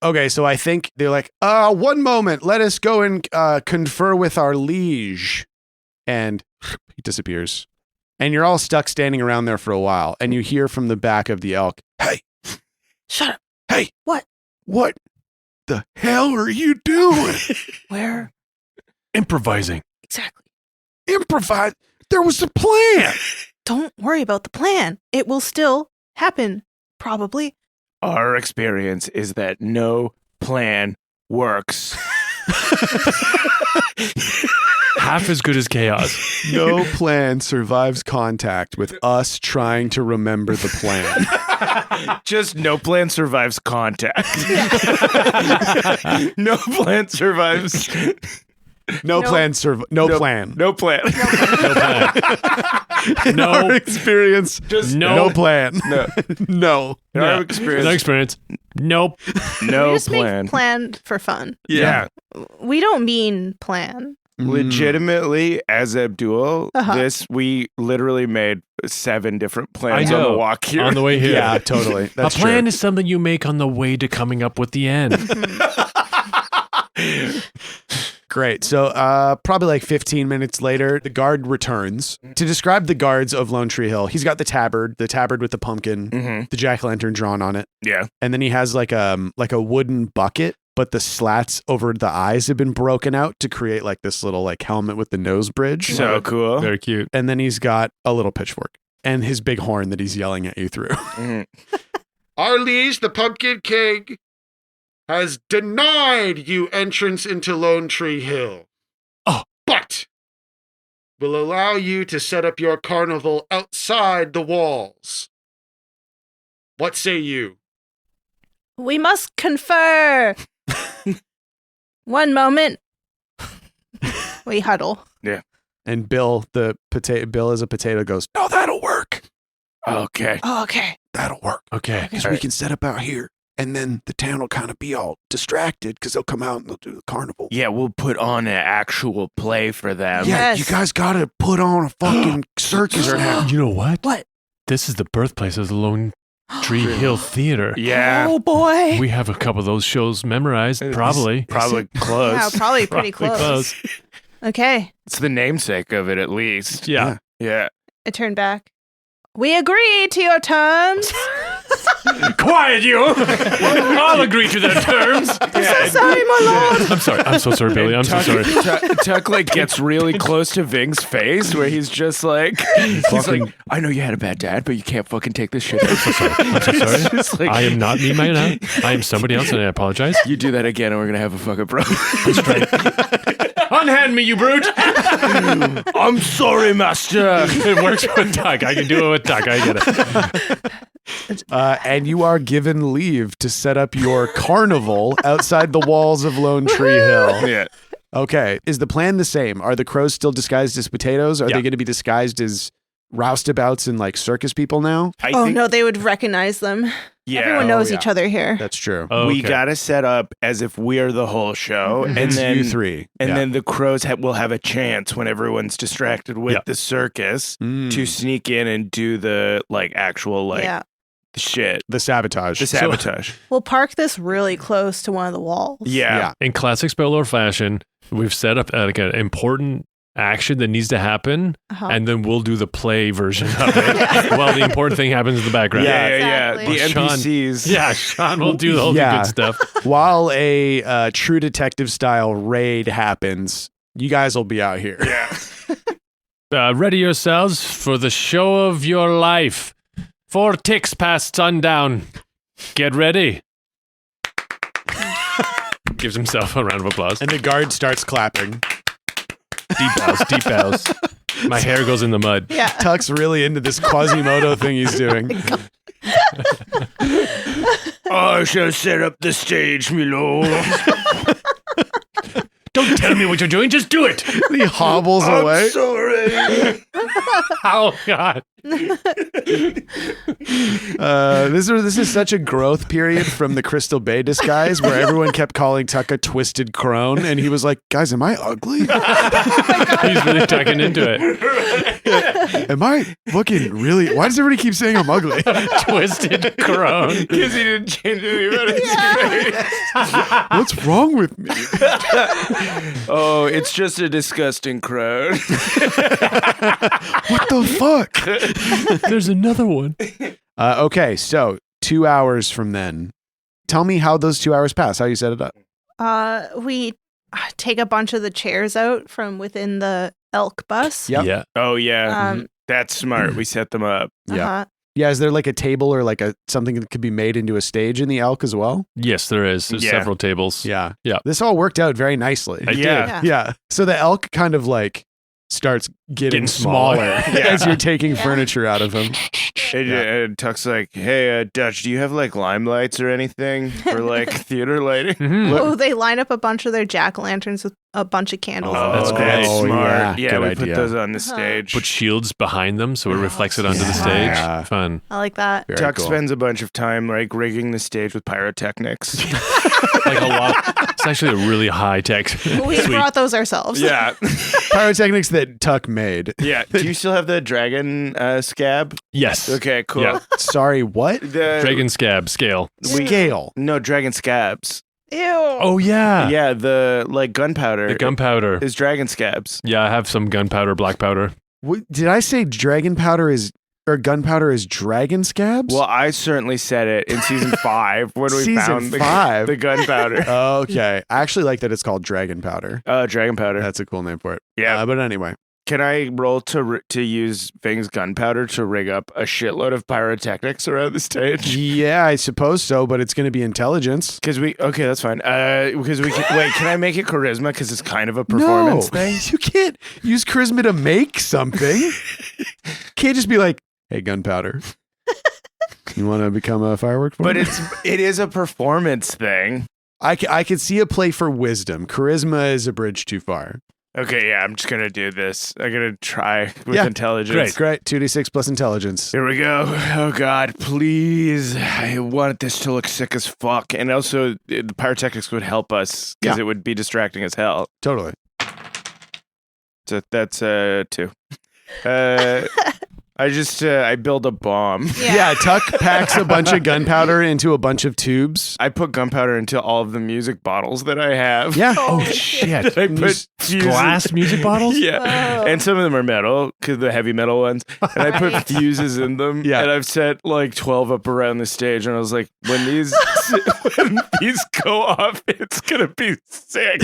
Okay, so I think they're like, one moment, let us go and confer with our liege. And he disappears. And you're all stuck standing around there for a while. And you hear from the back of the elk, hey, Shut up. hey. What? What the hell are you doing? Where? Improvising. Exactly. Improvise. There was a plan. Don't worry about the plan. It will still happen, probably. Our experience is that no plan works. Half as good as chaos. No plan survives contact with us trying to remember the plan. Just no plan survives contact. No plan survives. No plan. No plan. No plan. No plan. In No. our experience, Just no plan. No. No. In our experience, No experience. Nope. no We just plan. make plan for fun. Yeah. We don't mean plan. Legitimately, as Abdul, Uh-huh. we literally made 7 different plans I on know. the walk here. On the way here. Yeah, totally. That's a plan true. is something you make on the way to coming up with the end. Great. So probably like 15 minutes later, the guard returns. To describe the guards of Lone Tree Hill, he's got the tabard with the pumpkin, the jack-o'-lantern drawn on it. Yeah. And then he has like a wooden bucket, but the slats over the eyes have been broken out to create like this little like helmet with the nose bridge. So cool. Very cute. And then he's got a little pitchfork and his big horn that he's yelling at you through. Mhm. Our liege, the Pumpkin King, has denied you entrance into Lone Tree Hill. Oh. But will allow you to set up your carnival outside the walls. What say you? We must confer. One moment. We huddle. And Bill, Bill as a potato goes, no, that'll work. Okay. Oh, okay. That'll work. Okay. Because we can set up out here. And then the town will kind of be all distracted because they'll come out and they'll do the carnival. Yeah, we'll put on an actual play for them. Yeah, Yes. you guys got to put on a fucking circus now. You know what? What? This is the birthplace of the Lone Tree Hill Theater. Yeah. Oh, boy. We have a couple of those shows memorized, probably. Probably close. Wow, probably pretty Probably close. Okay. It's the namesake of it, at least. Yeah. Yeah. I turn back. We agree to your terms. Quiet, you! I'll agree to their terms. I'm so sorry, my lord. I'm sorry. I'm so sorry, Billy. I'm so sorry. Tuck like gets really close to Ving's face where he's just like, he's like, I know you had a bad dad, but you can't fucking take this shit. I'm so sorry. I'm so sorry. It's just like, I am not me right now. I am somebody else, and I apologize. you do that again and we're going to have a fucking problem. Unhand me, you brute! I'm sorry, master. It works with Doug. I can do it with Doug. I get it. And you are given leave to set up your carnival outside the walls of Lone Tree Hill. Yeah. Okay. Is the plan the same? Are the crows still disguised as potatoes? Are Yeah. they going to be disguised as roustabouts and like circus people now? I Oh, think, no, they would recognize them. Yeah. Everyone knows yeah. each other here. That's true. Oh, We okay. gotta set up as if we're the whole show, and It's then you three. and Yeah. then the crows will have a chance when everyone's distracted with Yeah. the circus Mm. to sneak in and do the actual Yeah. shit, the sabotage. the sabotage. We'll park this really close to one of the walls. Yeah. In classic Spout Lore fashion, we've set up like an important action that needs to happen, Uh-huh. and then we'll do the play version of it while the important thing happens in the background. Yeah. Exactly. The Sean- NPCs. Yeah, Sean will do all the Yeah. good stuff. While a True Detective style raid happens, you guys will be out here. Yeah. Ready yourselves for the show of your life. 4 ticks past sundown. Get ready. Gives himself a round of applause. And the guard starts clapping. Deep bows, deep bows. My hair goes in the mud. Yeah. Tuck's really into this Quasimodo thing he's doing. I shall set up the stage, my lord. Don't tell me what you're doing, just do it. He hobbles away. I'm sorry. Oh, God. This is such a growth period from the Crystal Bay disguise where everyone kept calling Tuck a twisted crone, and he was like, "Guys, am I ugly? He's really tucking into it. Am I looking really? Why does everybody keep saying I'm ugly? Twisted crone. Because he didn't change any about his face. What's wrong with me?" Oh, it's just a disgusting crowd. What the fuck? There's another one. Okay, so 2 hours from then. Tell me how those 2 hours pass, how you set it up. We take a bunch of the chairs out from within the elk bus. Yep. Yeah. Oh, yeah. Um, That's smart. We set them up. Yeah. uh-huh. Yeah, is there like a table or like something that could be made into a stage in the elk as well? Yes, there is. There's Yeah. several tables. Yeah. Yeah. This all worked out very nicely. I did. Yeah. Yeah. So the elk kind of like starts getting smaller Yeah. as you're taking furniture out of him. And Tuck's like, hey, Dutch, do you have like lime lights or anything for like theater lighting? Mhm. Oh, they line up a bunch of their jack-o'-lanterns with a bunch of candles. Oh, that's great. That's Oh, smart. yeah. Yeah, Good we idea. put those on the Uh-huh. stage. Put shields behind them so it reflects it onto the Yeah. stage. Yeah. Fun. I like that. Very Tuck cool. spends a bunch of time like rigging the stage with pyrotechnics. Like a lot. It's actually a really high tech. We suite. brought those ourselves. yeah. Pyrotechnics that Tuck made. Yeah. Do you still have the dragon scab? Yes. Okay, cool. Yeah. Sorry, what? The Dragon scab scale. Scale. No, dragon scabs. Ew. Oh yeah. Yeah, the like gunpowder. The gunpowder. is dragon scabs. Yeah, I have some gunpowder, black powder. Did I say dragon powder is or gunpowder is dragon scabs? Well, I certainly said it in season 5 when we Season found the 5? the gunpowder. Okay. I actually like that it's called dragon powder. Dragon powder. That's a cool name for it. Yeah. But anyway. Can I roll to use Ving's gunpowder to rig up a shitload of pyrotechnics around the stage? Yeah, I suppose so, but it's going to be intelligence. Because okay, that's fine. Because we can, wait, can I make it charisma? Because it's kind of a performance no, thing. You can't use charisma to make something. Can't just be like, hey, gunpowder. You want to become a firework for But me? it is a performance thing. I could see a play for wisdom. Charisma is a bridge too far. Okay, yeah, I'm just gonna do this. I'm gonna try with Yeah, intelligence. Great. 2d6 plus intelligence. Here we go. Oh God, please! I want this to look sick as fuck, and also the pyrotechnics would help us because Yeah. it would be distracting as hell. Totally. So that's 2. I build a bomb. Yeah, Tuck packs a bunch of gunpowder into a bunch of tubes. I put gunpowder into all of the music bottles that I have. Yeah. Oh, shit. I put fuses- Glass music bottles? Yeah, Oh. and some of them are metal, because the heavy metal ones. And I put Right. fuses in them. Yeah. And I've set like 12 up around the stage, and I was like, when these go off, it's gonna be sick.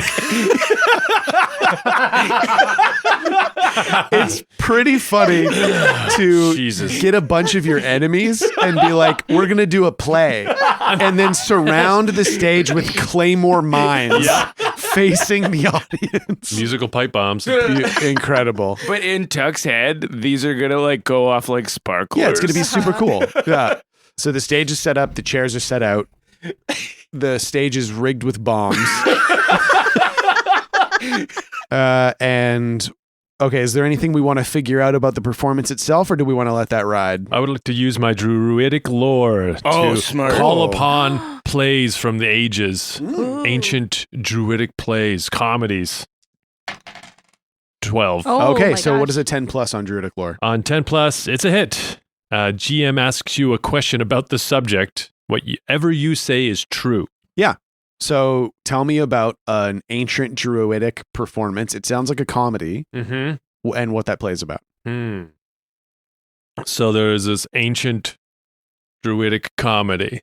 It's pretty funny to Jesus. get a bunch of your enemies and be like, we're going to do a play. And then surround the stage with claymore mines facing the audience. Musical pipe bombs. Incredible. But in Tuck's head, these are gonna like go off like sparklers. Yeah, it's going to be super cool. Yeah. So the stage is set up, the chairs are set out, the stage is rigged with bombs. And Okay, is there anything we want to figure out about the performance itself, or do we want to let that ride? I would like to use my druidic lore to smart. call Oh. upon plays from the ages. Ooh. Ancient druidic plays, comedies. 12. Oh, Okay, my so gosh. what is a 10 plus on Druidic lore? On 10 plus, it's a hit. GM asks you a question about the subject. Whatever you say is true. So tell me about an ancient druidic performance. It sounds like a comedy, Mm-hmm. and what that plays about. So there's this ancient druidic comedy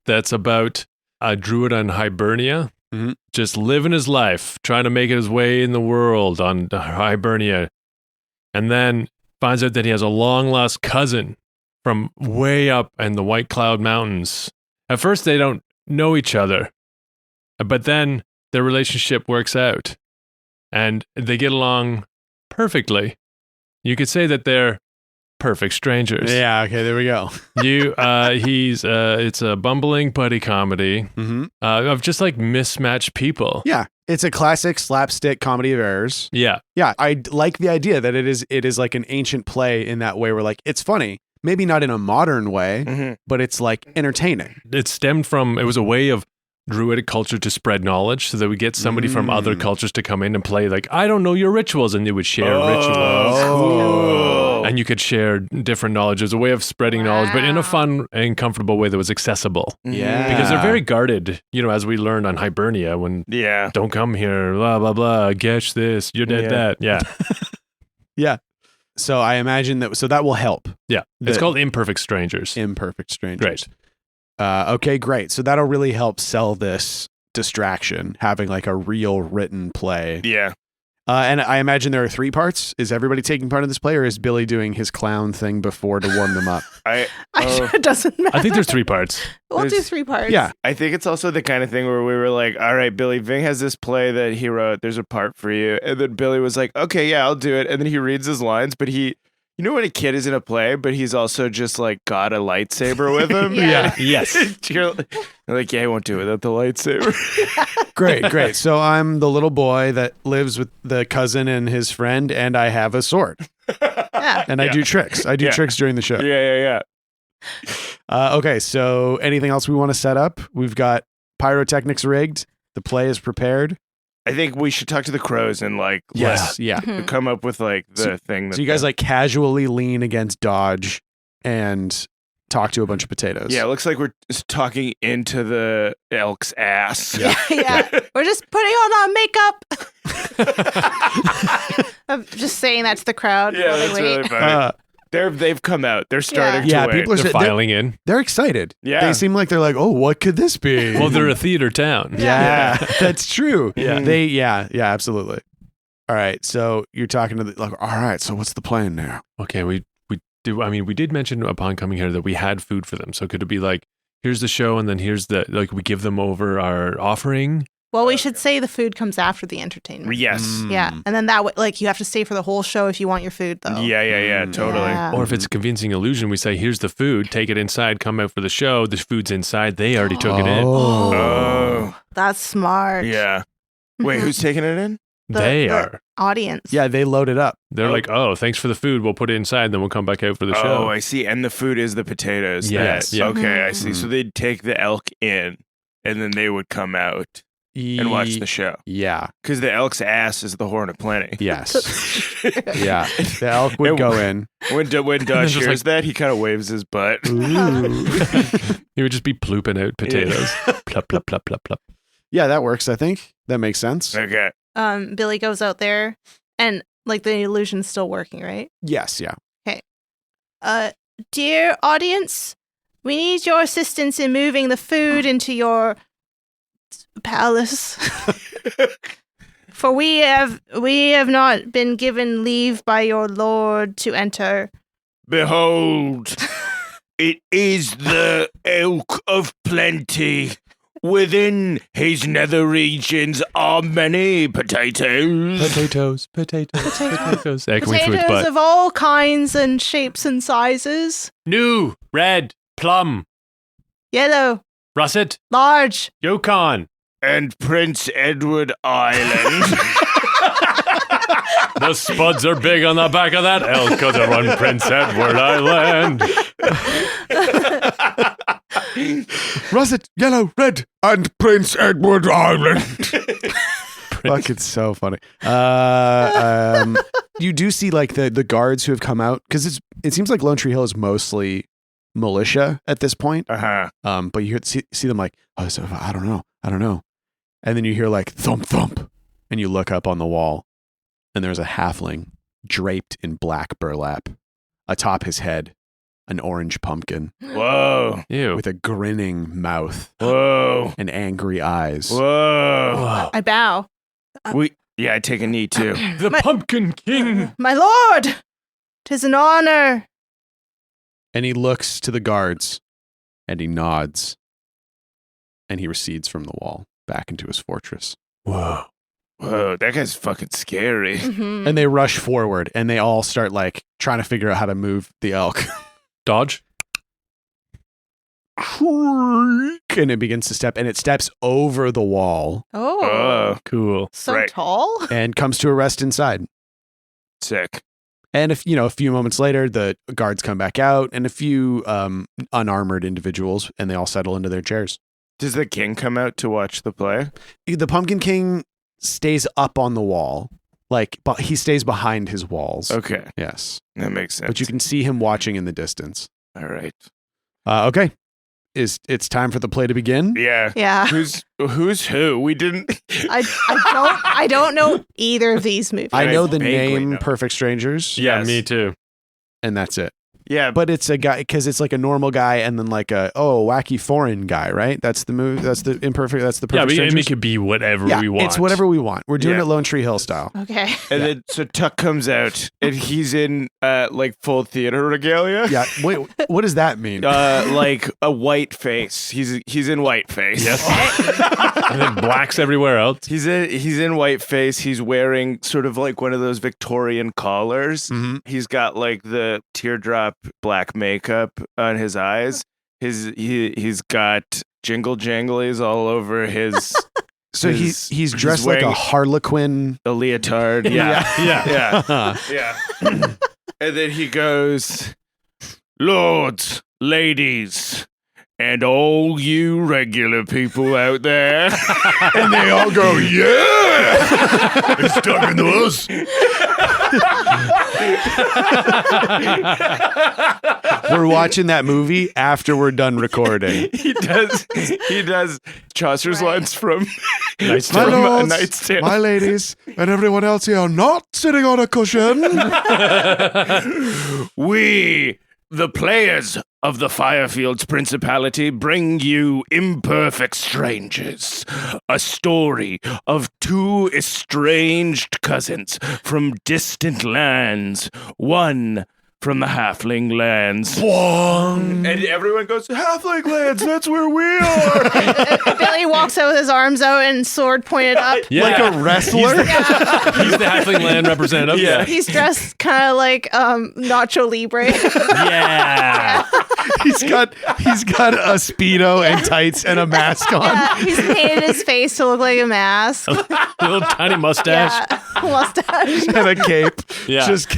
that's about a druid on Hibernia, Mhm. just living his life, trying to make his way in the world on Hibernia, and then finds out that he has a long-lost cousin from way up in the White Cloud Mountains. At first, they don't know each other, but then their relationship works out, and they get along perfectly. You could say that they're perfect strangers. Yeah, okay, there we go. It's a bumbling buddy comedy Mm-hmm. of just like mismatched people. Yeah, it's a classic slapstick comedy of errors. Yeah. Yeah, I like the idea that it is like an ancient play in that way where like it's funny, maybe not in a modern way, Mhm. but it's like entertaining. It was a way of druidic culture to spread knowledge so that we get somebody from other cultures to come in and play like, I don't know your rituals, and they would share rituals. Cool. And you could share different knowledge. It was a way of spreading knowledge, but in a fun and comfortable way that was accessible. Yeah. Because they're very guarded, as we learned on Hibernia when Yeah. don't come here, blah, blah, blah, guess this, you're dead, Yeah. that. Yeah. Yeah. So I imagine that will help. Yeah. It's The- called Imperfect Strangers. Imperfect strangers. Great. Okay, great. So that'll really help sell this distraction, having like a real written play. Yeah. And I imagine there are 3 parts. Is everybody taking part in this play, or is Billy doing his clown thing before to warm them up? It doesn't matter. I think there's 3 parts. We'll do there's- 3 parts. Yeah. I think it's also the kind of thing where we were like, all right, Billy, Ving has this play that he wrote. There's a part for you. And then Billy was like, okay, yeah, I'll do it. And then he reads his lines, but when a kid is in a play, but he's also just like got a lightsaber with him? Yeah. Yes. You're like, yeah, he won't do it without the lightsaber. Great. So I'm the little boy that lives with the cousin and his friend, and I have a sword. Yeah. And I do tricks. I do Yeah. tricks during the show. Yeah. Okay, so anything else we want to set up? We've got pyrotechnics rigged. The play is prepared. I think we should talk to the crows and like Yeah. Mhm. come up with like the thing. That So you guys like casually lean against Dodge and talk to a bunch of potatoes. Yeah, it looks like we're just talking into the elk's ass. Yeah. Yeah. We're just putting on our makeup. I'm just saying that to the crowd. Yeah, while they that's wait. really funny. They've come out. They're starting Yeah, to wait. people are They're filing in. they're excited. Yeah. They seem like they're like, oh, what could this be? Well, they're a theater town. yeah, that's true. Yeah. Yeah, absolutely. All right. So you're talking to all right. So what's the plan now? Okay, we did mention upon coming here that we had food for them. So could it be like, here's the show, and then here's we give them over our offering? Well, we should say the food comes after the entertainment. Yes. Yeah. And then that way, you have to stay for the whole show if you want your food, though. Yeah, totally. Yeah. Or if it's a convincing illusion, we say, here's the food, take it inside, come out for the show. The food's inside. They already took it in. Oh. That's smart. Yeah. Wait, who's taking it in? They the are. audience. Yeah, they load it up. They're like, oh, thanks for the food. We'll put it inside, then we'll come back out for the Oh, show. I see. And the food is the potatoes. Yes. Yeah. Okay, I see. So they'd take the elk in, and then they would come out and watch the show. Yeah. Because the elk's ass is the horn of plenty. Yes. Yeah. The elk would And go in. When Dutch just hears like- that, he kind of waves his butt. He would just be plooping out potatoes. Plop, plop, plop, plop, plop. Yeah, that works, I think. That makes sense. Okay. Billy goes out there, and the illusion's still working, right? Yes, yeah. Dear audience, we need your assistance in moving the food into your palace. For we have not been given leave by your lord to enter. Behold, it is the elk of plenty. Within his nether regions are many potatoes. Potatoes. Echoing through its Potatoes butt. of all kinds and shapes and sizes. New, red, plum, Yellow, russet, large. Yukon. And Prince Edward Island. The spuds are big on the back of that elk because they're on Prince Edward Island. Russet, yellow, red, and Prince Edward Island. Fuck, it's so funny. You do see like the guards who have come out because it seems like Lone Tree Hill is mostly militia at this point. But you see them like, oh, so, I don't know, and then you hear like thump thump, and you look up on the wall, and there's a halfling draped in black burlap, atop his head, an orange pumpkin. Whoa. Ew. With a grinning mouth. Whoa. And angry eyes. Whoa. I bow. Yeah, I take a knee too. The Pumpkin King. My lord, 'tis an honor. And he looks to the guards and he nods and he recedes from the wall back into his fortress. Whoa, that guy's fucking scary. Mhm. And they rush forward and they all start like trying to figure out how to move the elk. Dodge. And it begins to step and it steps over the wall Oh, Cool. so right. tall. and comes to a rest inside. Sick. And if a few moments later, the guards come back out and a few unarmored individuals and they all settle into their chairs. Does the king come out to watch the play? The Pumpkin King stays up on the wall. But he stays behind his walls. Okay, Yes. that makes sense. But you can see him watching in the distance. All right. Okay. It's time for the play to begin? Yeah. Yeah. Who's who? We didn't. I don't know either of these movies. I know the vaguely name know. Perfect Strangers, Yeah, Yes. me too. and that's it. Yeah, But it's a guy, because it's like a normal guy and then like wacky foreign guy, right? That's the movie. That's the Imperfect. That's the Yeah, Perfect but it Strangers. could be whatever Yeah, we want. it's whatever we want. We're doing Yeah. it Lone Tree Hill style. Okay. and then so Tuck comes out and he's in like full theater regalia. Yeah. Wait, what does that mean? Like a white face. He's in white face. Yes. And then blacks everywhere else. He's in white face. He's wearing sort of like one of those Victorian collars. Mhm. He's got like the teardrop black makeup on his eyes. He's got jingle janglies all over his. So his- he's dressed like a wearing harlequin. a leotard. Yeah, Yeah. yeah. And then he goes, "Lords, ladies, and all you regular people out there," and they all go, "Yeah, it's talking to us." We're watching that movie after we're done recording. He does Chaucer's Right. lines from Nice My from to- A lords, Knight's Tale. my ladies, and everyone else here are not sitting on a cushion. We, the players of the Firefields Principality, bring you Imperfect Strangers, a story of two estranged cousins from distant lands, one from the Halfling lands. And everyone goes, "Halfling lands, that's where we are." Billy walks out with his arms out and sword pointed up. Yeah. Like a wrestler. He's the Halfling Land representative. Yeah. He's dressed kind of like Nacho Libre. Yeah. He's got a Speedo and tights and a mask on. Yeah, he's painted his face to look like a mask. Little tiny mustache. Yeah, mustache. And a cape. Yeah. Just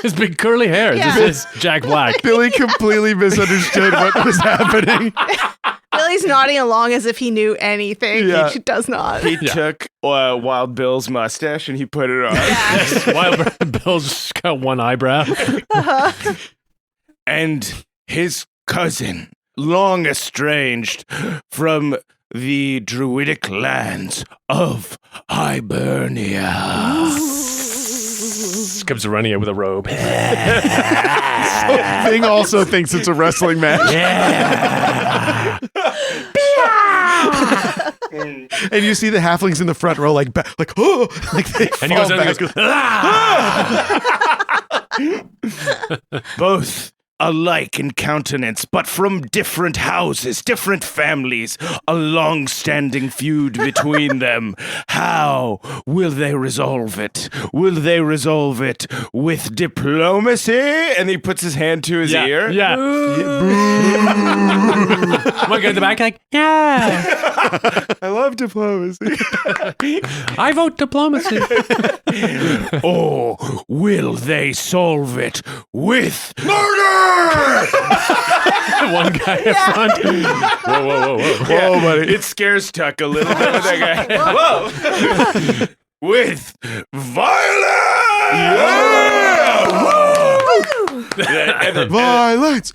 His big curly hair. Yeah. This is Jack Black. Billy completely misunderstood what was happening. Billy's nodding along as if he knew anything. Yeah. He does not. He took Wild Bill's mustache and he put it on. Yeah. Wild Bill's just got one eyebrow. And his cousin, long estranged from the druidic lands of Hibernia. Comes running out with a robe. Thing also thinks it's a wrestling match. And you see the halflings in the front row, like oh, like they And he fall goes down back. and goes, Both alike in countenance, but from different houses, different families, a long-standing feud between them. How will they resolve it? Will they resolve it with diplomacy? And he puts his hand to his ear. Yeah. One guy in the back like, yeah. I love diplomacy. I vote diplomacy. Or will they solve it with murder? One guy in front. Whoa. Whoa, buddy. It scares Tuck a little bit with that guy. Whoa. With violence! Yeah! And then, Violence!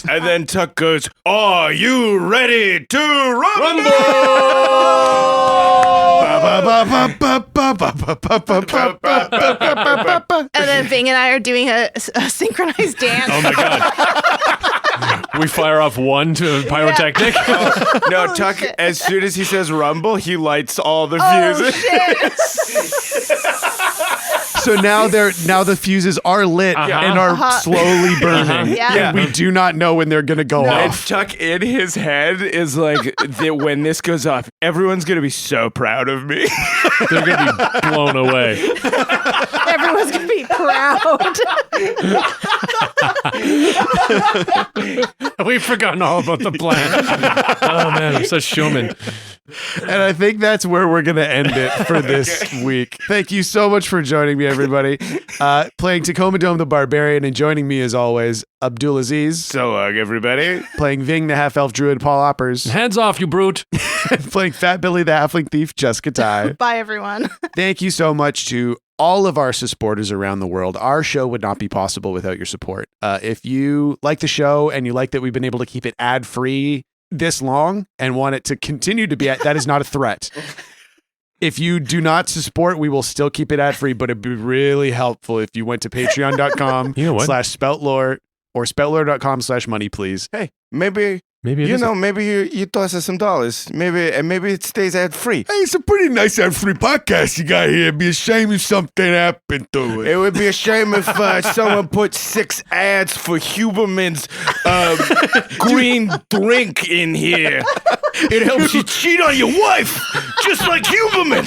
and then Tuck goes, "Are you ready to rumble?" And then Ving and I are doing a synchronized dance. Oh my God. We fire off one to pyrotechnic. No, Tuck, shit. as soon as he says rumble, he lights all the Oh, fuses. shit. So now the fuses are lit and are slowly burning. Yeah. And we do not know when they're going to go And off. Tuck in his head is like, that when this goes off, everyone's going to be so proud of me. They're going to be blown away. Everyone's going to be proud. We've forgotten all about the plan. Oh man, I'm such showman. And I think that's where we're going to end it for this week. Thank you so much for joining me, everybody. Playing Tacoma Dome the Barbarian, and joining me as always, Abdul Aziz. So long, everybody. Playing Ving the Half-Elf Druid, Paul Oppers. Hands off, you brute. And playing Fat Billy the Halfling Thief, Jessica Ty. Bye, everyone. Thank you so much to all of our supporters around the world. Our show would not be possible without your support. If you like the show and you like that we've been able to keep it ad-free this long and want it to continue to be, that is not a threat. If you do not support, we will still keep it ad-free, but it'd be really helpful if you went to patreon.com/spoutlore or spoutlore.com/money, please. Hey, maybe Maybe it you isn't. know, maybe you toss us some dollars. Maybe it stays ad free. Hey, it's a pretty nice ad-free podcast you got here. It'd be a shame if something happened to it. It would be a shame if someone put 6 ads for Huberman's green drink in here. It helps you cheat on your wife, just like Huberman.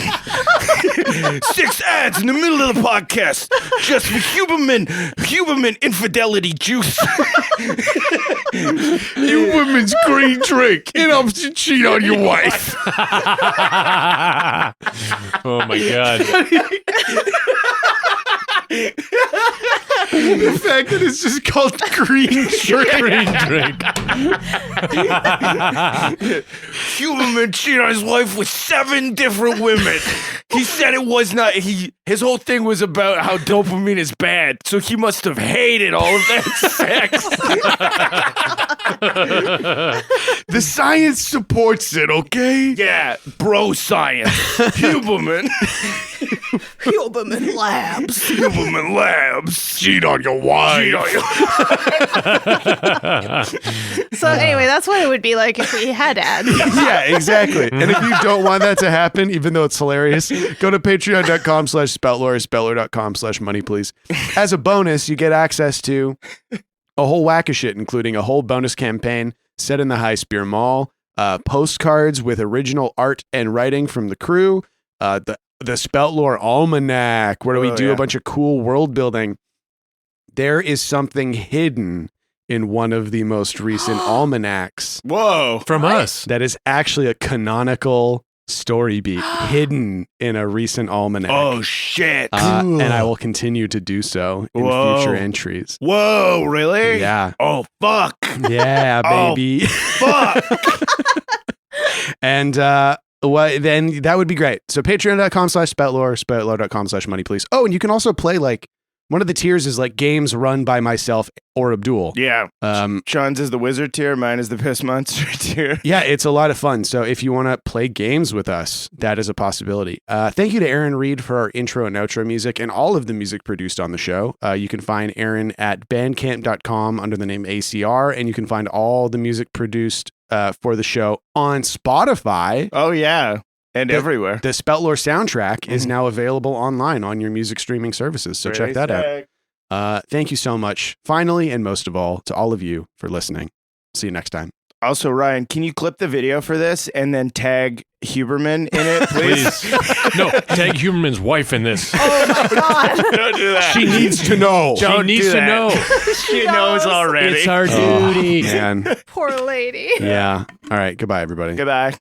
6 ads in the middle of the podcast, just for Huberman infidelity juice. Huberman's green drink. It helps you cheat on your wife. Oh my God. The fact that it's just called green drink. Green drink. Huberman cheated on his wife with 7 different women. He said it was not. His whole thing was about how dopamine is bad, so he must have hated all of that sex. The science supports it, okay? Yeah, bro science. Huberman. Huberman Labs. Huberman Labs. Cheat on your wife. Cheat on your So anyway, that's what it would be like if we had ads. Yeah, exactly. And if you don't want that to happen, even though it's hilarious, go to patreon.com/spoutlore, spoutlore.com/money, please. As a bonus, you get access to a whole whack of shit, including a whole bonus campaign set in the High Spear Mall, postcards with original art and writing from the crew, the Spout Lore Almanac, where we do a bunch of cool world building. There is something hidden in one of the most recent almanacs. Whoa. From us. That is actually a canonical story beat hidden in a recent almanac. Oh, shit. And I will continue to do so in Whoa. future entries. Whoa, really? Yeah. Oh, fuck. Yeah, Oh. baby. Fuck. And then that would be great. So patreon.com/spoutlore, spoutlore.com/money, please. Oh, and you can also play like one of the tiers is like games run by myself or Abdul. Yeah. Um, Sean's is the wizard tier. Mine is the piss monster tier. Yeah, it's a lot of fun. So if you want to play games with us, that is a possibility. Thank you to Aaron Reed for our intro and outro music and all of the music produced on the show. You can find Aaron at bandcamp.com under the name ACR, and you can find all the music produced for the show on Spotify. Oh, yeah. And everywhere. The Spout Lore soundtrack is now available online on your music streaming services. So check that out. Thank you so much. Finally, and most of all, to all of you for listening. See you next time. Also, Ryan, can you clip the video for this and then tag Huberman in it, please? Please. No, tag Huberman's wife in this. Oh my God. Don't do that. She needs to know. She needs do to that. know. She knows already. It's our duty. Man. Poor lady. Yeah. All right. Goodbye, everybody. Goodbye.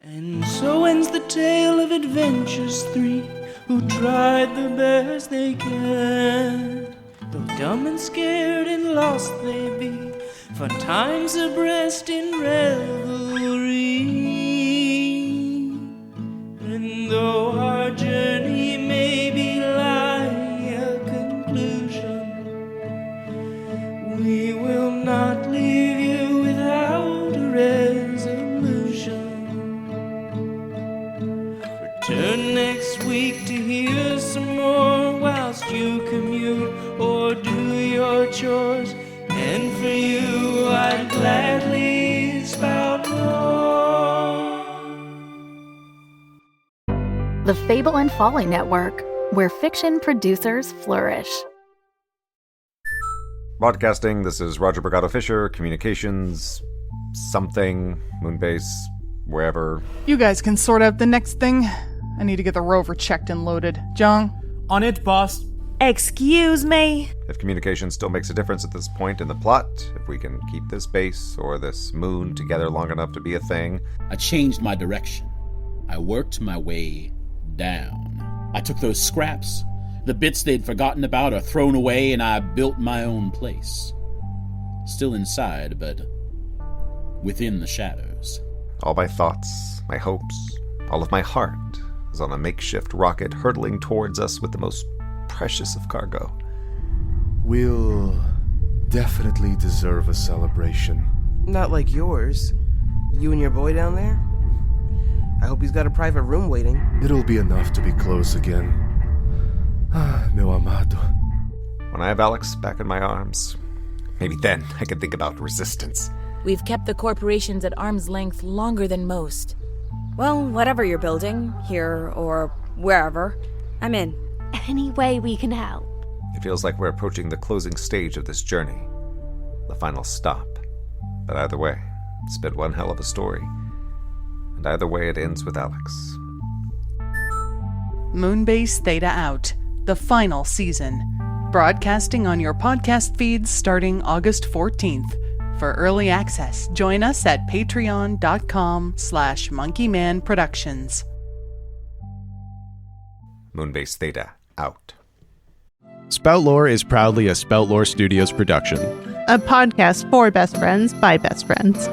And so ends the tale of adventures three who tried the best they can. Though dumb and scared and lost they be, for times abreast in revelry. And though our journey may be lying a conclusion, we will not leave you without a resolution. Return next week to hear some more whilst you commute or do your chores. And for you, I'd gladly spout lore. The Fable and Folly Network, where fiction producers flourish. Broadcasting, this is Roger Brigado Fisher, Communications, something, Moonbase, wherever. You guys can sort out the next thing. I need to get the rover checked and loaded. Jung? On it, boss. Excuse me? If communication still makes a difference at this point in the plot, if we can keep this base or this moon together long enough to be a thing. I changed my direction. I worked my way down. I took those scraps, the bits they'd forgotten about or thrown away, and I built my own place. Still inside, but within the shadows. All my thoughts, my hopes, all of my heart is on a makeshift rocket hurtling towards us with the most precious of cargo. We'll definitely deserve a celebration. Not like yours. You and your boy down there? I hope he's got a private room waiting. It'll be enough to be close again. Ah, meu amado. When I have Alex back in my arms, maybe then I can think about resistance. We've kept the corporations at arm's length longer than most. Well, whatever you're building, here or wherever, I'm in. Any way we can help. It feels like we're approaching the closing stage of this journey, the final stop. But either way, it's been one hell of a story. And either way, it ends with Alex. Moonbase Theta out. The final season. Broadcasting on your podcast feeds starting August 14th. For early access, join us at patreon.com/monkeymanproductions. Moonbase Theta out. Spout Lore is proudly a Spout Lore Studios production. A podcast for best friends by best friends.